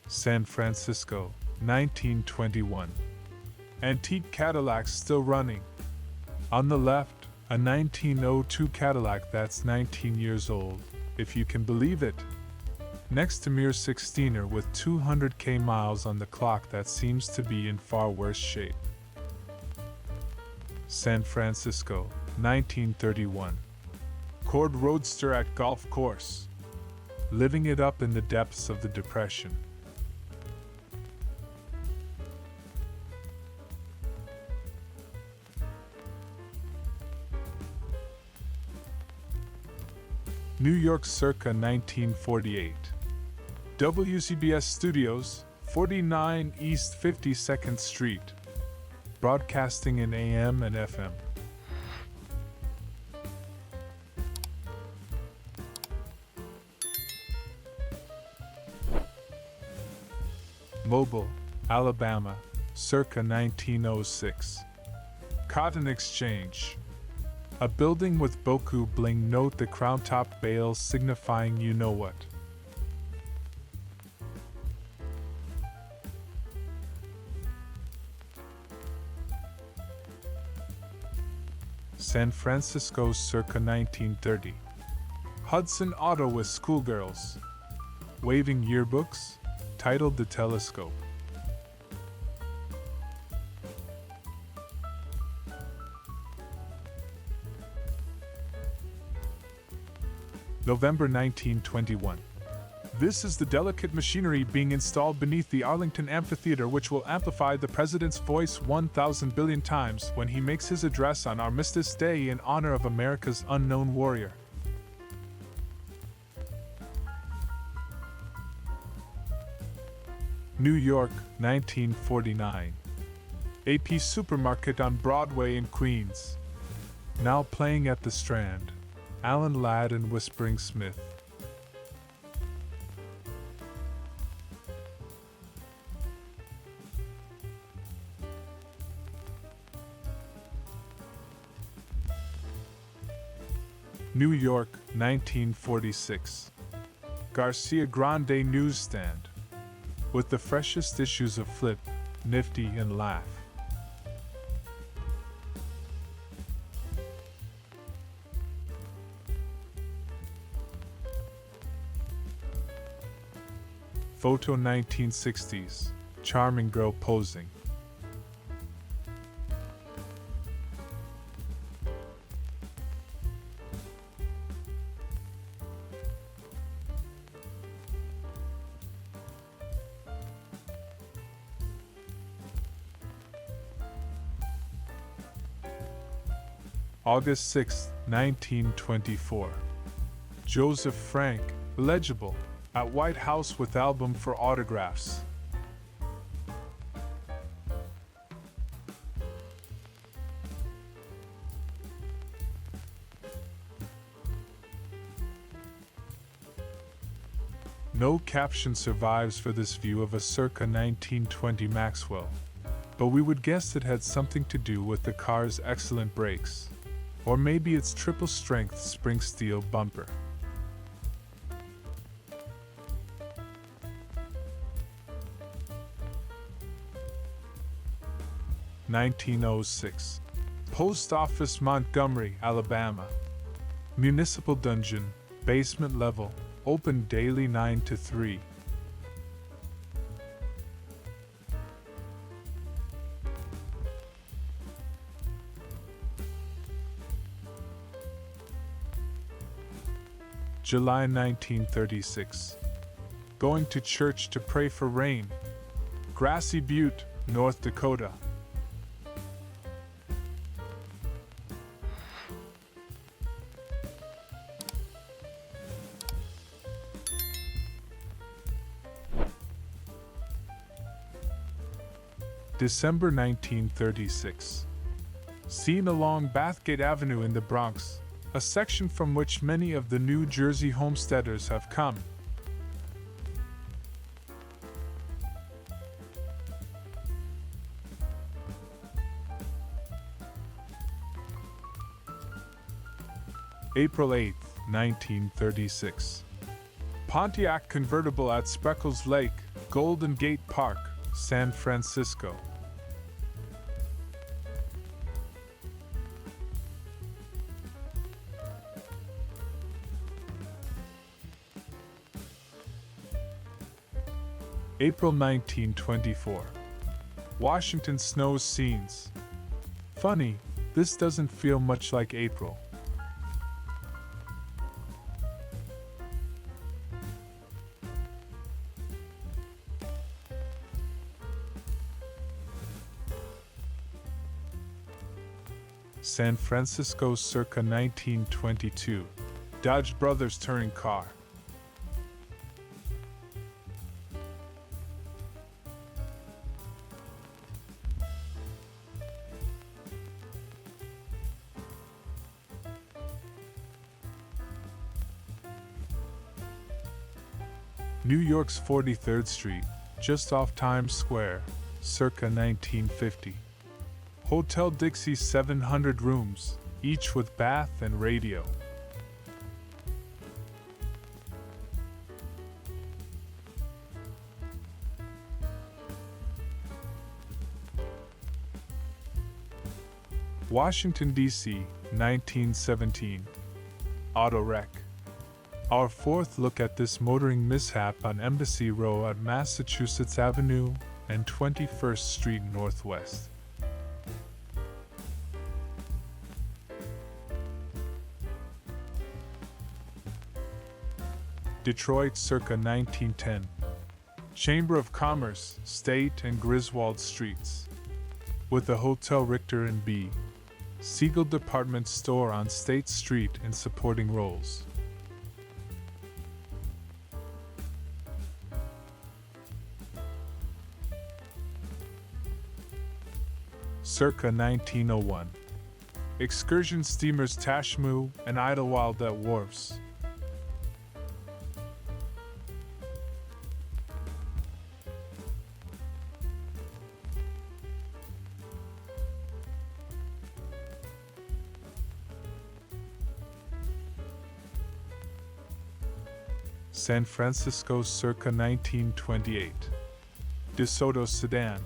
San Francisco, 1921. Antique Cadillacs still running. On the left, a 1902 Cadillac that's 19 years old, if you can believe it. Next to mere 16er with 200k miles on the clock that seems to be in far worse shape. San Francisco, 1931. Cord Roadster at golf course. Living it up in the depths of the Depression. New York circa 1948. WCBS Studios, 49 East 52nd Street. broadcasting in AM and FM. Mobile, Alabama, circa 1906. Cotton Exchange. A building with boku bling, note the crown top bales signifying you know what. San Francisco circa 1930. Hudson Auto with schoolgirls. Waving yearbooks, titled The Telescope. November 1921. This is the delicate machinery being installed beneath the Arlington Amphitheater, which will amplify the President's voice 1,000 billion times when he makes his address on Armistice Day in honor of America's unknown warrior. New York, 1949. AP Supermarket on Broadway in Queens. Now playing at the Strand. Alan Ladd and Whispering Smith. New York, 1946. Garcia Grande Newsstand. With the freshest issues of Flip, Nifty, and Laugh. Photo 1960s. Charming girl posing. August 6, 1924. Joseph Frank, illegible, at White House with album for autographs. No caption survives for this view of a circa 1920 Maxwell, but we would guess it had something to do with the car's excellent brakes. Or maybe its triple-strength spring steel bumper. (1906) Post Office, Montgomery, Alabama. Municipal dungeon, basement level, open daily 9 to 3. July 1936. Going to church to pray for rain. Grassy Butte, North Dakota. December 1936. Seen along Bathgate Avenue in the Bronx, a section from which many of the New Jersey homesteaders have come. April 8, 1936. Pontiac convertible at Spreckles Lake, Golden Gate Park, San Francisco. April 1924. Washington snow scenes. Funny, this doesn't feel much like April. San Francisco circa 1922. Dodge Brothers touring car. New York's 43rd Street, just off Times Square, circa 1950. Hotel Dixie's 700 rooms, each with bath and radio. Washington, D.C., 1917. Auto wreck. Our fourth look at this motoring mishap on Embassy Row at Massachusetts Avenue and 21st Street Northwest. Detroit, circa 1910. Chamber of Commerce, State and Griswold Streets. With the Hotel Richter and B. Siegel Department Store on State Street in supporting roles. Circa 1901. Excursion steamers Tashmoo and Idlewild at wharfs. San Francisco, circa 1928. DeSoto sedan.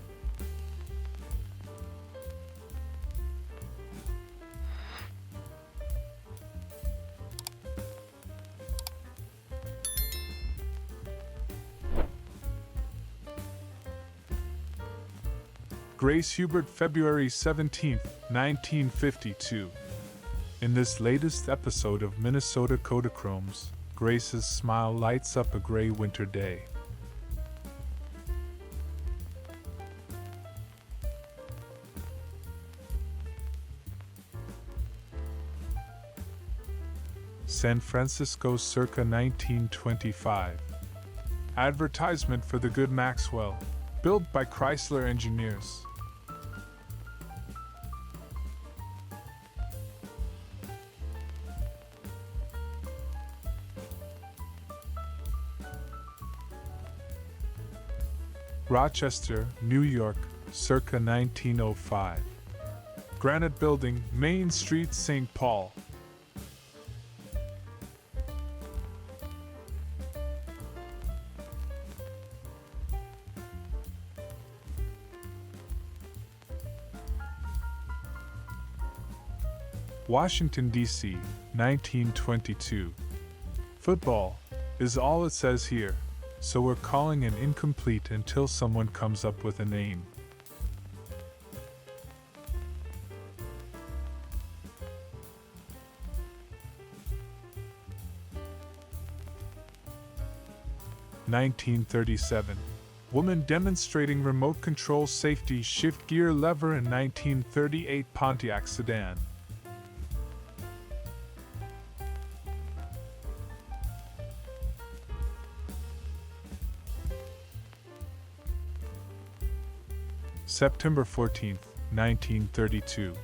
Grace Hubert, February 17, 1952. In this latest episode of Minnesota Kodachromes, Grace's smile lights up a gray winter day. San Francisco, circa 1925. Advertisement for the good Maxwell, built by Chrysler Engineers. Rochester, New York, circa 1905. Granite Building, Main Street, St. Paul. Washington, D.C., 1922. Football is all it says here, so we're calling it incomplete until someone comes up with a name. (1937) Woman demonstrating remote control safety shift gear lever in 1938 Pontiac sedan. September 14, 1932.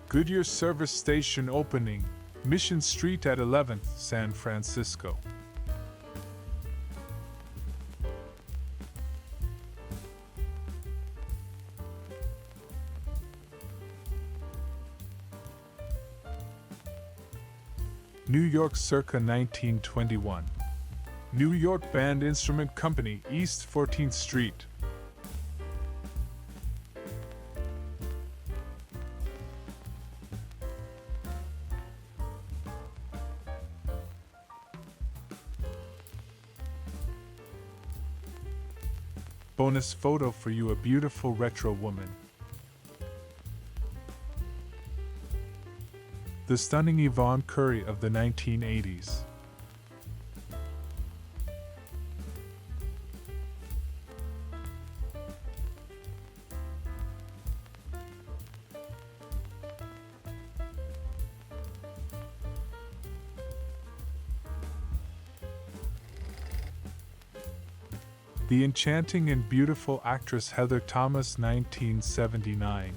Goodyear Service Station opening, Mission Street at 11th, San Francisco. New York, circa 1921. New York Band Instrument Company, East 14th Street. Bonus photo for you, a beautiful retro woman. The stunning Yvonne Curry of the 1980s. The enchanting and beautiful actress Heather Thomas, 1979.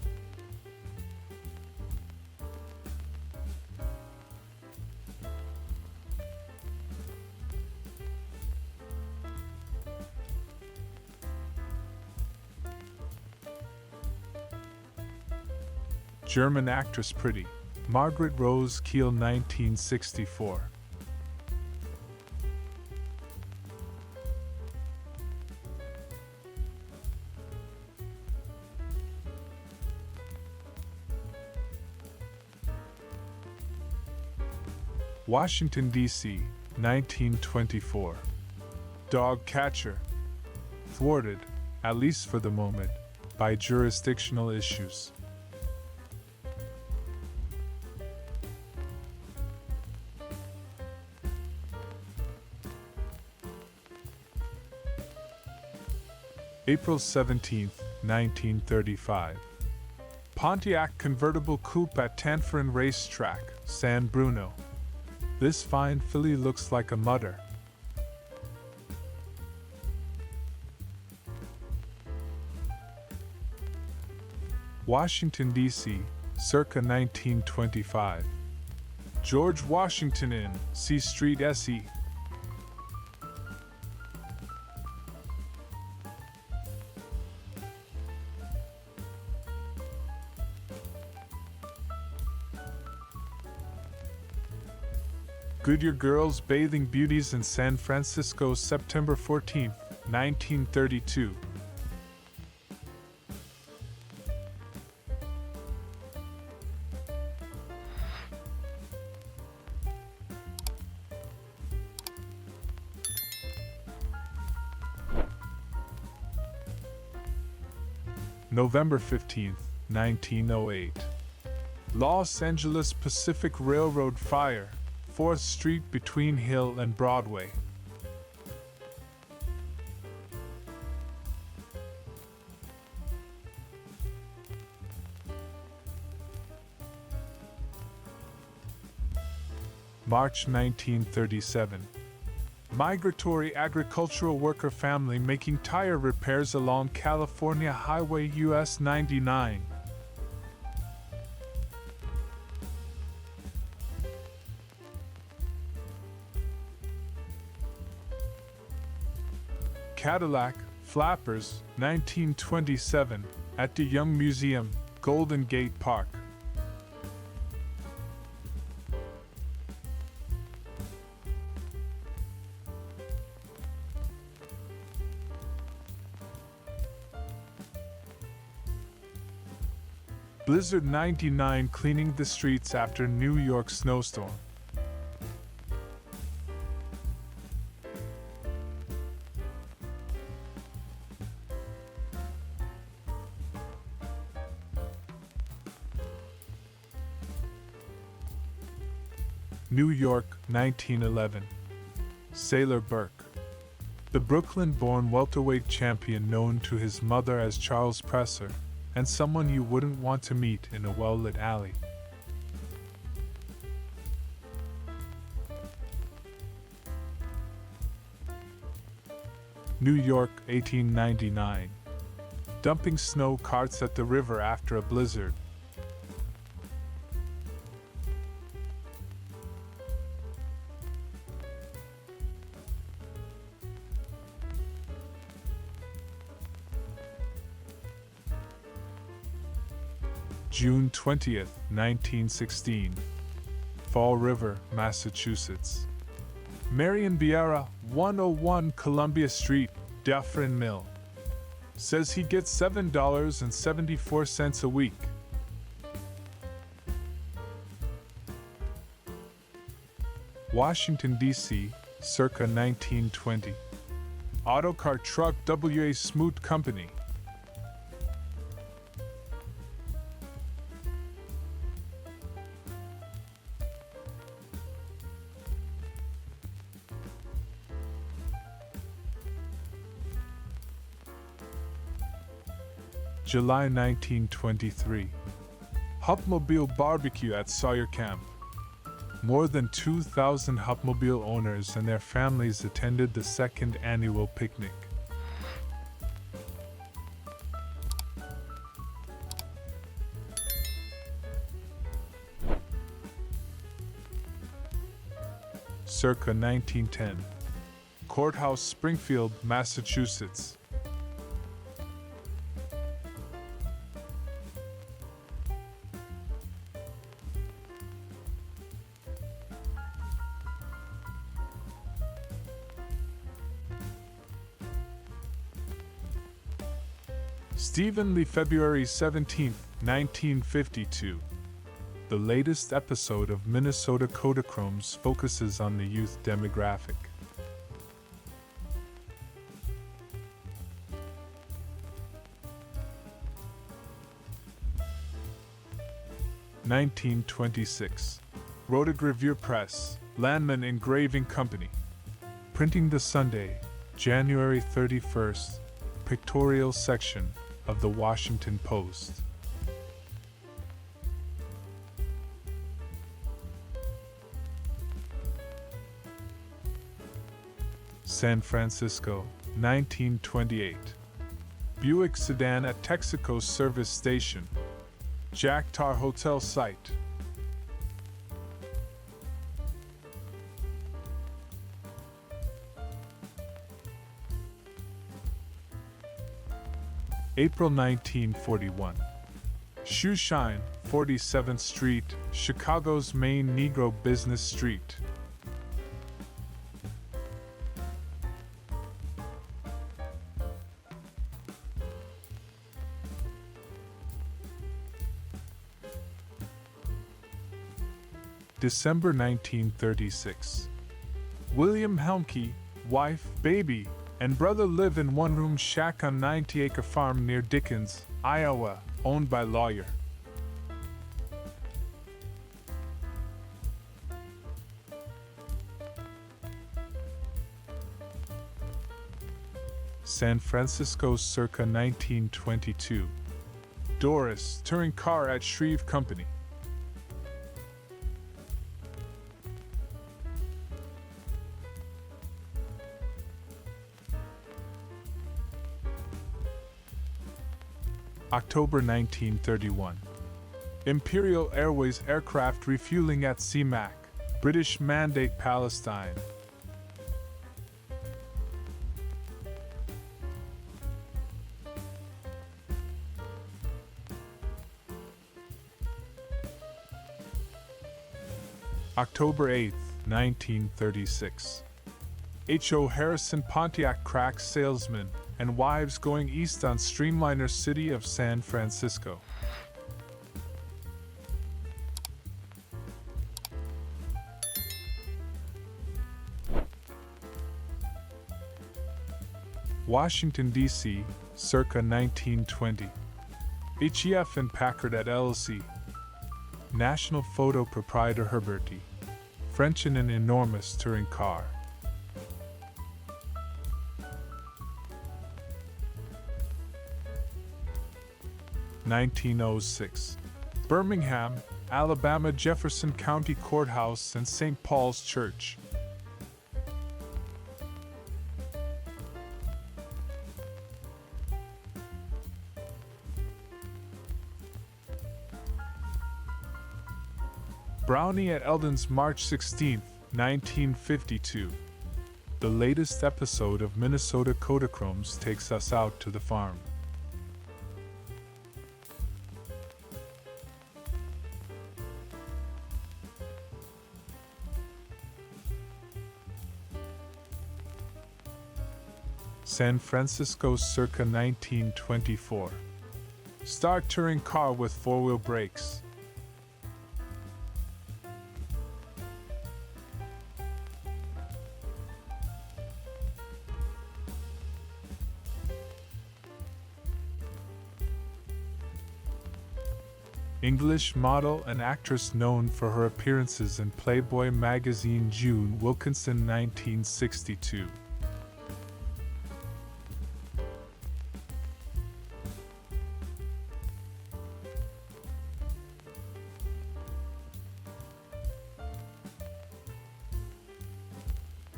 German actress Pretty, Margaret Rose Kiel 1964. Washington, D.C., 1924. Dog catcher. Thwarted, at least for the moment, by jurisdictional issues. April 17, 1935. Pontiac convertible coupe at Tanforan Racetrack, San Bruno. This fine filly looks like a mutter. Washington, D.C., circa 1925. George Washington Inn, C Street, S.E. Goodyear Girls Bathing Beauties in San Francisco, September 14, 1932. November 15, 1908. Los Angeles Pacific Railroad fire, 4th Street between Hill and Broadway. March 1937. Migratory agricultural worker family making tire repairs along California Highway US 99. Cadillac, Flappers, 1927, at the Young Museum, Golden Gate Park. Blizzard 99 cleaning the streets after New York snowstorm. New York, 1911. Sailor Burke. The Brooklyn-born welterweight champion known to his mother as Charles Presser, and someone you wouldn't want to meet in a well-lit alley. New York, 1899. Dumping snow carts at the river after a blizzard. June 20th, 1916. Fall River, Massachusetts. Marion Biera, 101 Columbia Street, Dufferin Mill. Says he gets $7.74 a week. Washington, D.C., circa 1920. Autocar Truck W.A. Smoot Company. July 1923. Hupmobile Barbecue at Sawyer Camp. More than 2,000 Hupmobile owners and their families attended the second annual picnic. Circa 1910. Courthouse, Springfield, Massachusetts. Stephen Lee, February 17, 1952. The latest episode of Minnesota Kodachromes focuses on the youth demographic. (1926) Rotogravure Press, Landman Engraving Company. Printing the Sunday, January 31st, pictorial section of the Washington Post. San Francisco, 1928. Buick sedan at Texaco service station. Jack Tar Hotel site. April 1941. Shoe Shine, 47th Street, Chicago's main Negro business street. December 1936. William Helmke, wife, baby, and brother live in one-room shack on 90-acre farm near Dickens, Iowa, owned by lawyer. San Francisco circa 1922. Doris, touring car at Shreve Company. October 1931. Imperial Airways aircraft refueling at CMAC, British Mandate Palestine. October 8, 1936. H.O. Harrison Pontiac crack salesman and wives going east on Streamliner City of San Francisco. Washington, D.C., circa 1920. HEF and Packard at LLC. National Photo proprietor Herberti. French in an enormous touring car. (1906) Birmingham, Alabama Jefferson County Courthouse and St. Paul's Church. Brownie at Eldon's, March 16, 1952. The latest episode of Minnesota Kodachromes takes us out to the farm. San Francisco circa 1924. Star touring car with four-wheel brakes. English model and actress known for her appearances in Playboy magazine. June Wilkinson, 1962.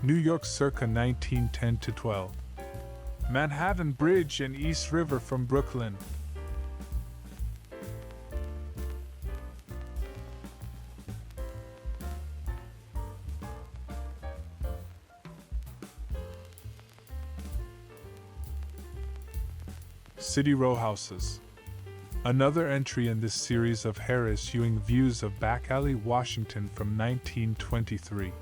New York circa 1910-12. Manhattan Bridge and East River from Brooklyn. City row houses. Another entry in this series of Harris Ewing views of Back Alley, Washington from 1923.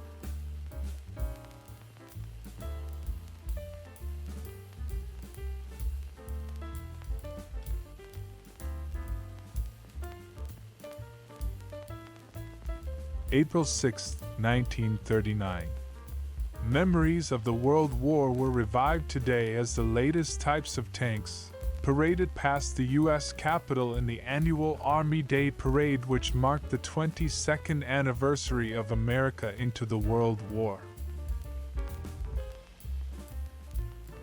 April 6, 1939. Memories of the World War were revived today as the latest types of tanks paraded past the U.S. Capitol in the annual Army Day Parade, which marked the 22nd anniversary of America into the World War.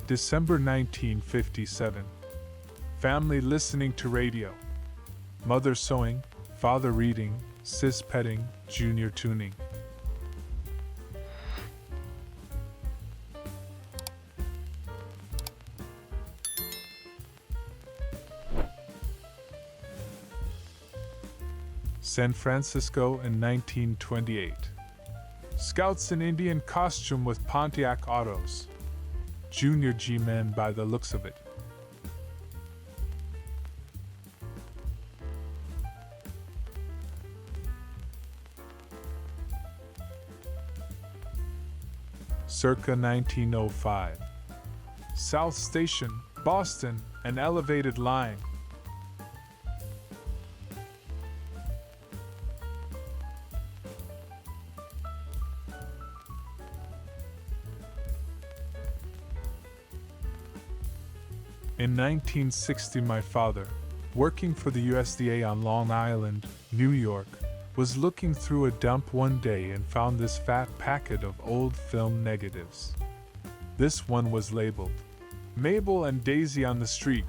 December 1957. Family listening to radio. Mother sewing, father reading, sis petting, junior tuning. San Francisco in 1928. Scouts in Indian costume with Pontiac autos. Junior G-men by the looks of it. Circa 1905. South Station, Boston, an elevated line. In 1960, my father, working for the USDA on Long Island, New York, was looking through a dump one day and found this fat packet of old film negatives. This one was labeled, "Mabel and Daisy on the Street."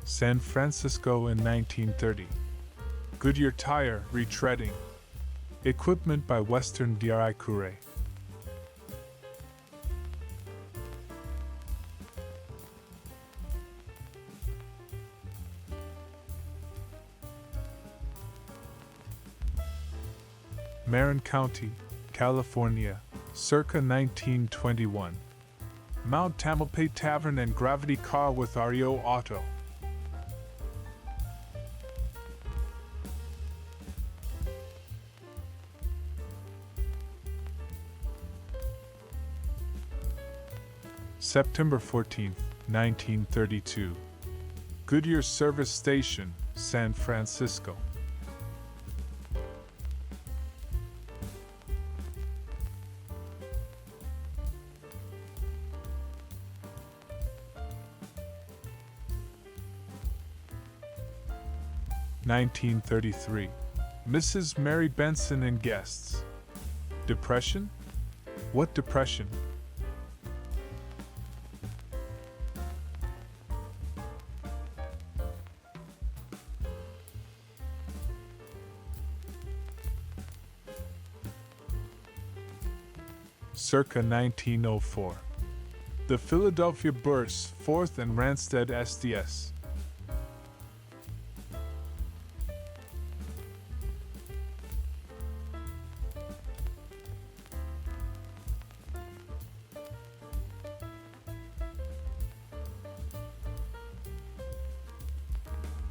San Francisco in 1930. Goodyear tire, retreading. Equipment by Western DRI Courret. Marin County, California, circa 1921. Mount Tamalpais Tavern and Gravity Car with REO Auto. September 14, 1932. Goodyear Service Station, San Francisco. (1933). Mrs. Mary Benson and guests. Depression? What depression? Circa 1904. The Philadelphia Burst, 4th and Randstad SDS.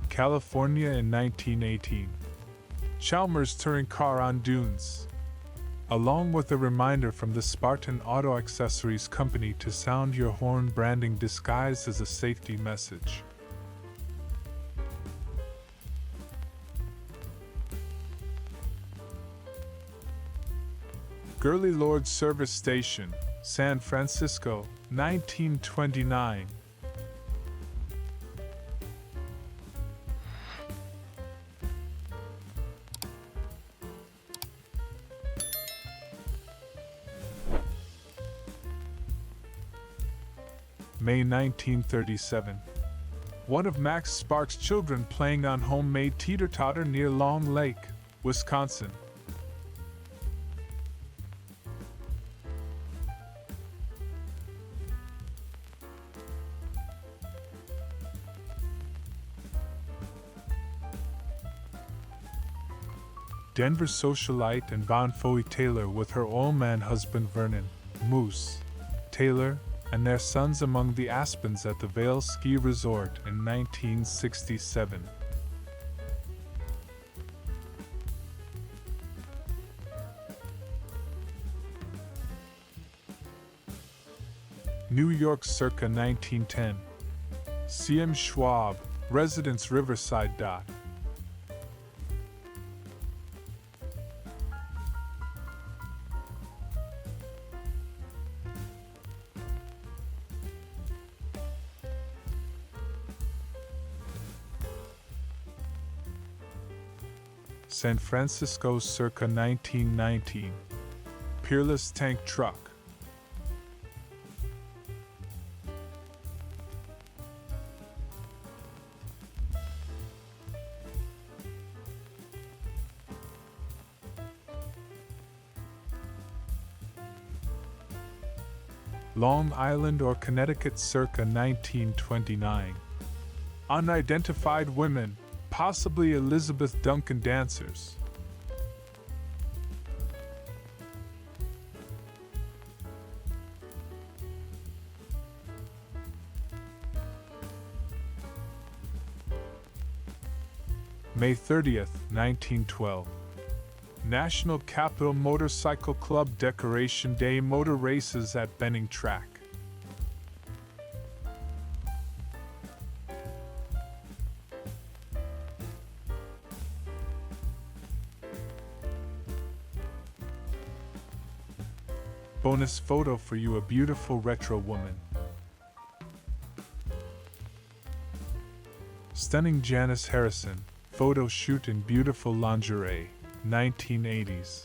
California in 1918. Chalmers touring car on dunes. Along with a reminder from the Spartan Auto Accessories Company to sound your horn, branding disguised as a safety message. Gurley Lord Service Station, San Francisco, 1929. May 1937. One of Max Sparks' children playing on homemade teeter-totter near Long Lake, Wisconsin. Denver socialite and Bonfoy Taylor with her old man husband Vernon Moose Taylor and their sons among the aspens at the Vail Ski Resort in 1967. New York circa 1910. C.M. Schwab, Residence Riverside. San Francisco circa 1919. Peerless tank truck. Long Island or Connecticut circa 1929. Unidentified women, possibly Elizabeth Duncan dancers. May 30th, 1912. National Capital Motorcycle Club Decoration Day motor races at Benning Track. Bonus photo for you, a beautiful retro woman. Stunning Janice Harrison, photo shoot in beautiful lingerie, 1980s.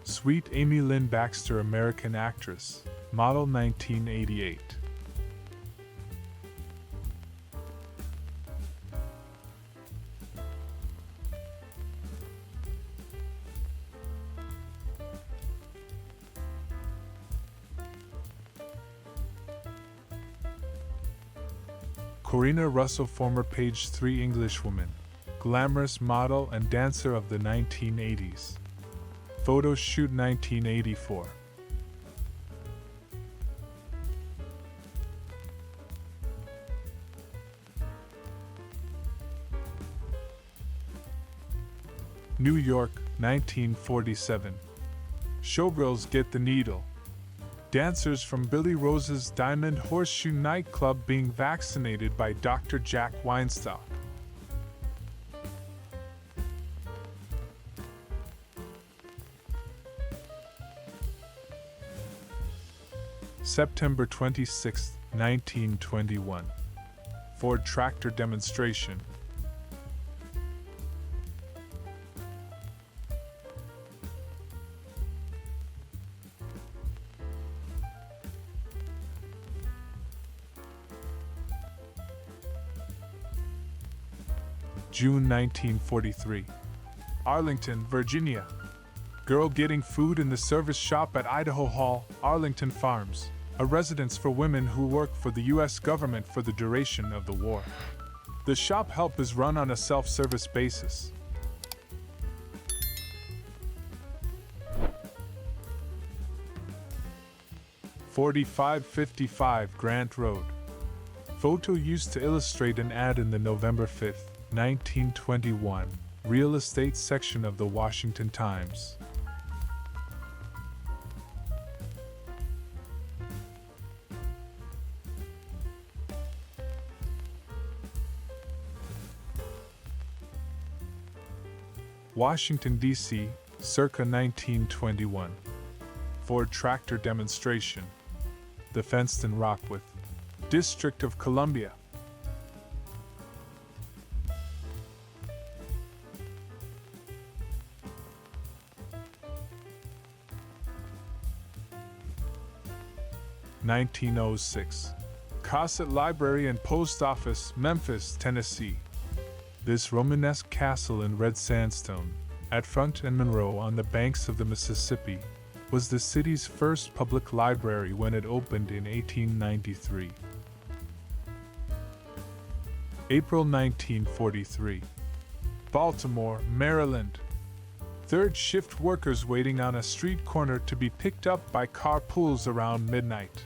Sweet Amy Lynn Baxter, American actress, model, 1988. Corina Russell, former Page 3 Englishwoman, glamorous model and dancer of the 1980s. Photo shoot 1984. New York, 1947. Showgirls get the needle. Dancers from Billy Rose's Diamond Horseshoe nightclub being vaccinated by Dr. Jack Weinstock. September 26, 1921. Ford tractor demonstration. June 1943. Arlington, Virginia. Girl getting food in the service shop at Idaho Hall, Arlington Farms, a residence for women who work for the U.S. government for the duration of the war. The shop help is run on a self-service basis. (4555) Grant Road. Photo used to illustrate an ad in the November 5, 1921, real estate section of the Washington Times. Washington, D.C., circa 1921. Ford tractor demonstration. The Fenston Rockwith, District of Columbia. (1906). Cossett Library and Post Office, Memphis, Tennessee. This Romanesque castle in red sandstone, at Front and Monroe on the banks of the Mississippi, was the city's first public library when it opened in 1893. April 1943. Baltimore, Maryland. Third shift workers waiting on a street corner to be picked up by carpools around midnight.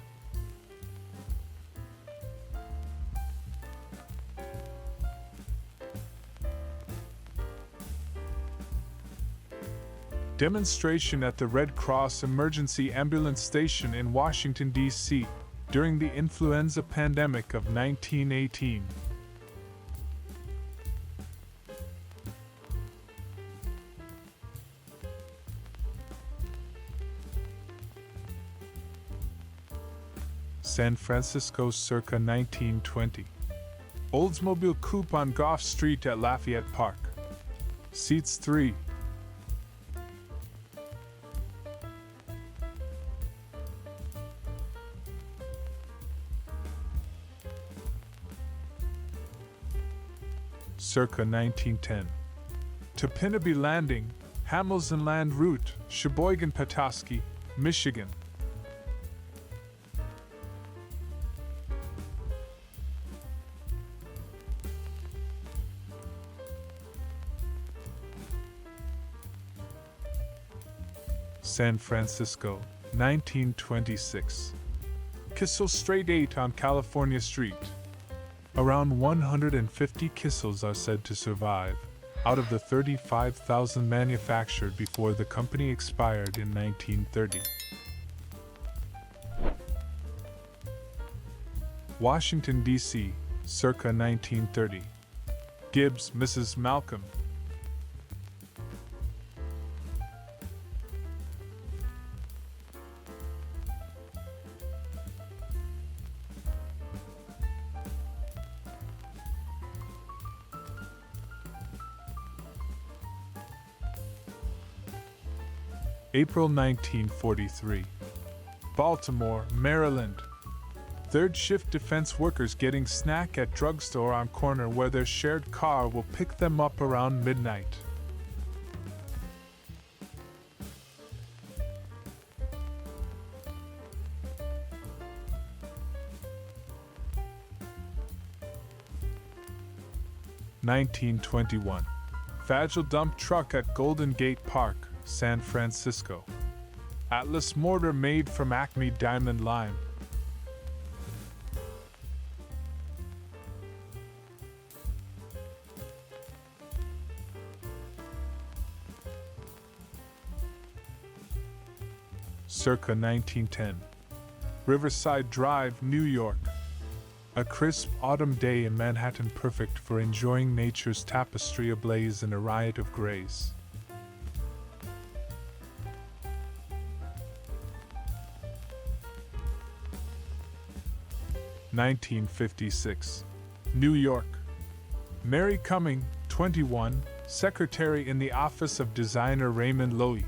Demonstration at the Red Cross Emergency Ambulance Station in Washington, D.C., during the influenza pandemic of 1918. San Francisco circa 1920. Oldsmobile Coupe on Gough Street at Lafayette Park. Seats 3. Circa 1910. Topinabee Landing, Hamilton Land Route, Sheboygan, Petoskey, Michigan. San Francisco, 1926. Kissel Straight 8 on California Street. Around 150 Kissels are said to survive, out of the 35,000 manufactured before the company expired in 1930. Washington, D.C., circa 1930. Gibbs, Mrs. Malcolm. April 1943. Baltimore, Maryland. Third shift defense workers getting snack at drugstore on corner where their shared car will pick them up around midnight. (1921). Fragile dump truck at Golden Gate Park, San Francisco. Atlas mortar made from Acme diamond lime. Circa 1910. Riverside Drive, New York. A crisp autumn day in Manhattan, perfect for enjoying nature's tapestry ablaze in a riot of grays. (1956). New York. Mary Cumming, 21, secretary in the office of designer Raymond Loewy.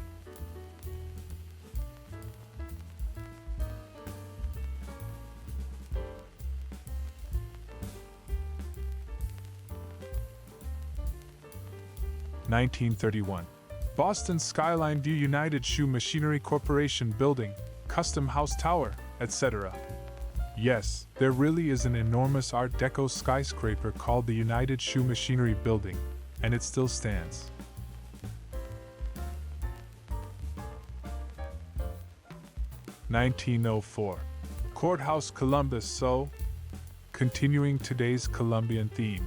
(1931). Boston Skyline View United Shoe Machinery Corporation Building, Custom House Tower, etc. Yes, there really is an enormous Art Deco skyscraper called the United Shoe Machinery Building, and it still stands. (1904). Courthouse Columbus, so, continuing today's Columbian theme.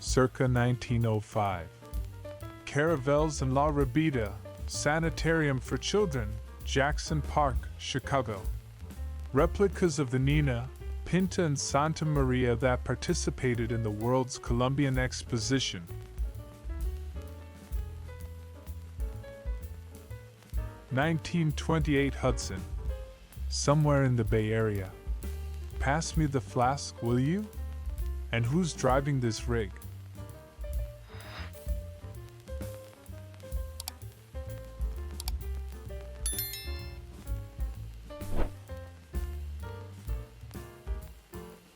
Circa 1905. Caravels and La Rabida, Sanitarium for Children, Jackson Park, Chicago. Replicas of the Nina, Pinta and Santa Maria that participated in the World's Columbian Exposition. (1928) Hudson. Somewhere in the Bay Area. Pass me the flask, will you? And who's driving this rig?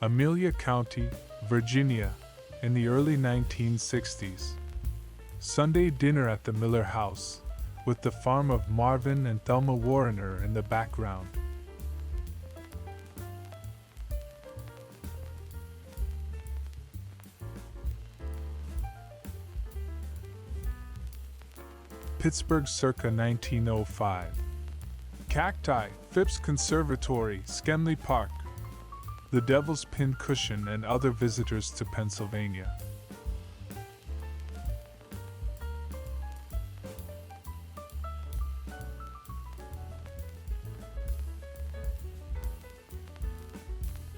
Amelia County, Virginia, in the early 1960s. Sunday dinner at the Miller House, with the farm of Marvin and Thelma Warrener in the background. Pittsburgh circa 1905. Cacti, Phipps Conservatory, Schenley Park. The Devil's Pincushion and other visitors to Pennsylvania.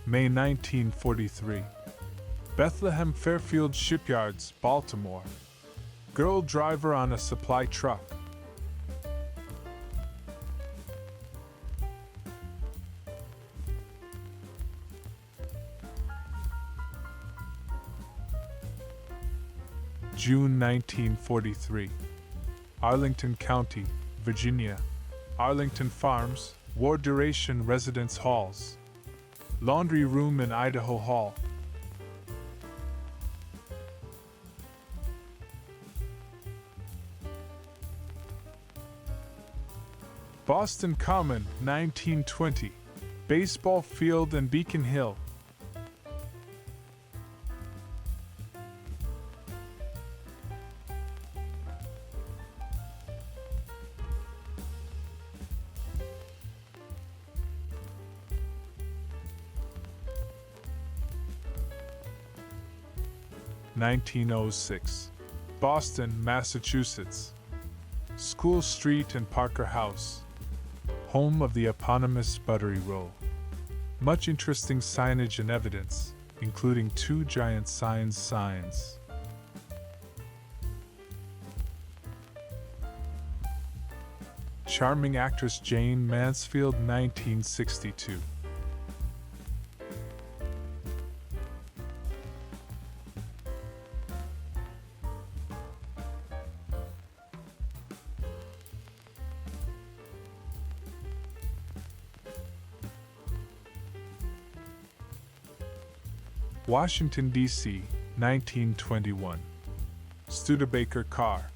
May 1943. Bethlehem Fairfield Shipyards, Baltimore. Girl driver on a supply truck. June 1943. Arlington County, Virginia. Arlington Farms, War Duration Residence Halls. Laundry room in Idaho Hall. Boston Common, 1920. Baseball field in Beacon Hill. (1906). Boston, Massachusetts. School Street and Parker House. Home of the eponymous Buttery Roll. Much interesting signage and evidence, including 2 giant signs. Charming actress Jane Mansfield, 1962. Washington, D.C., 1921. Studebaker car.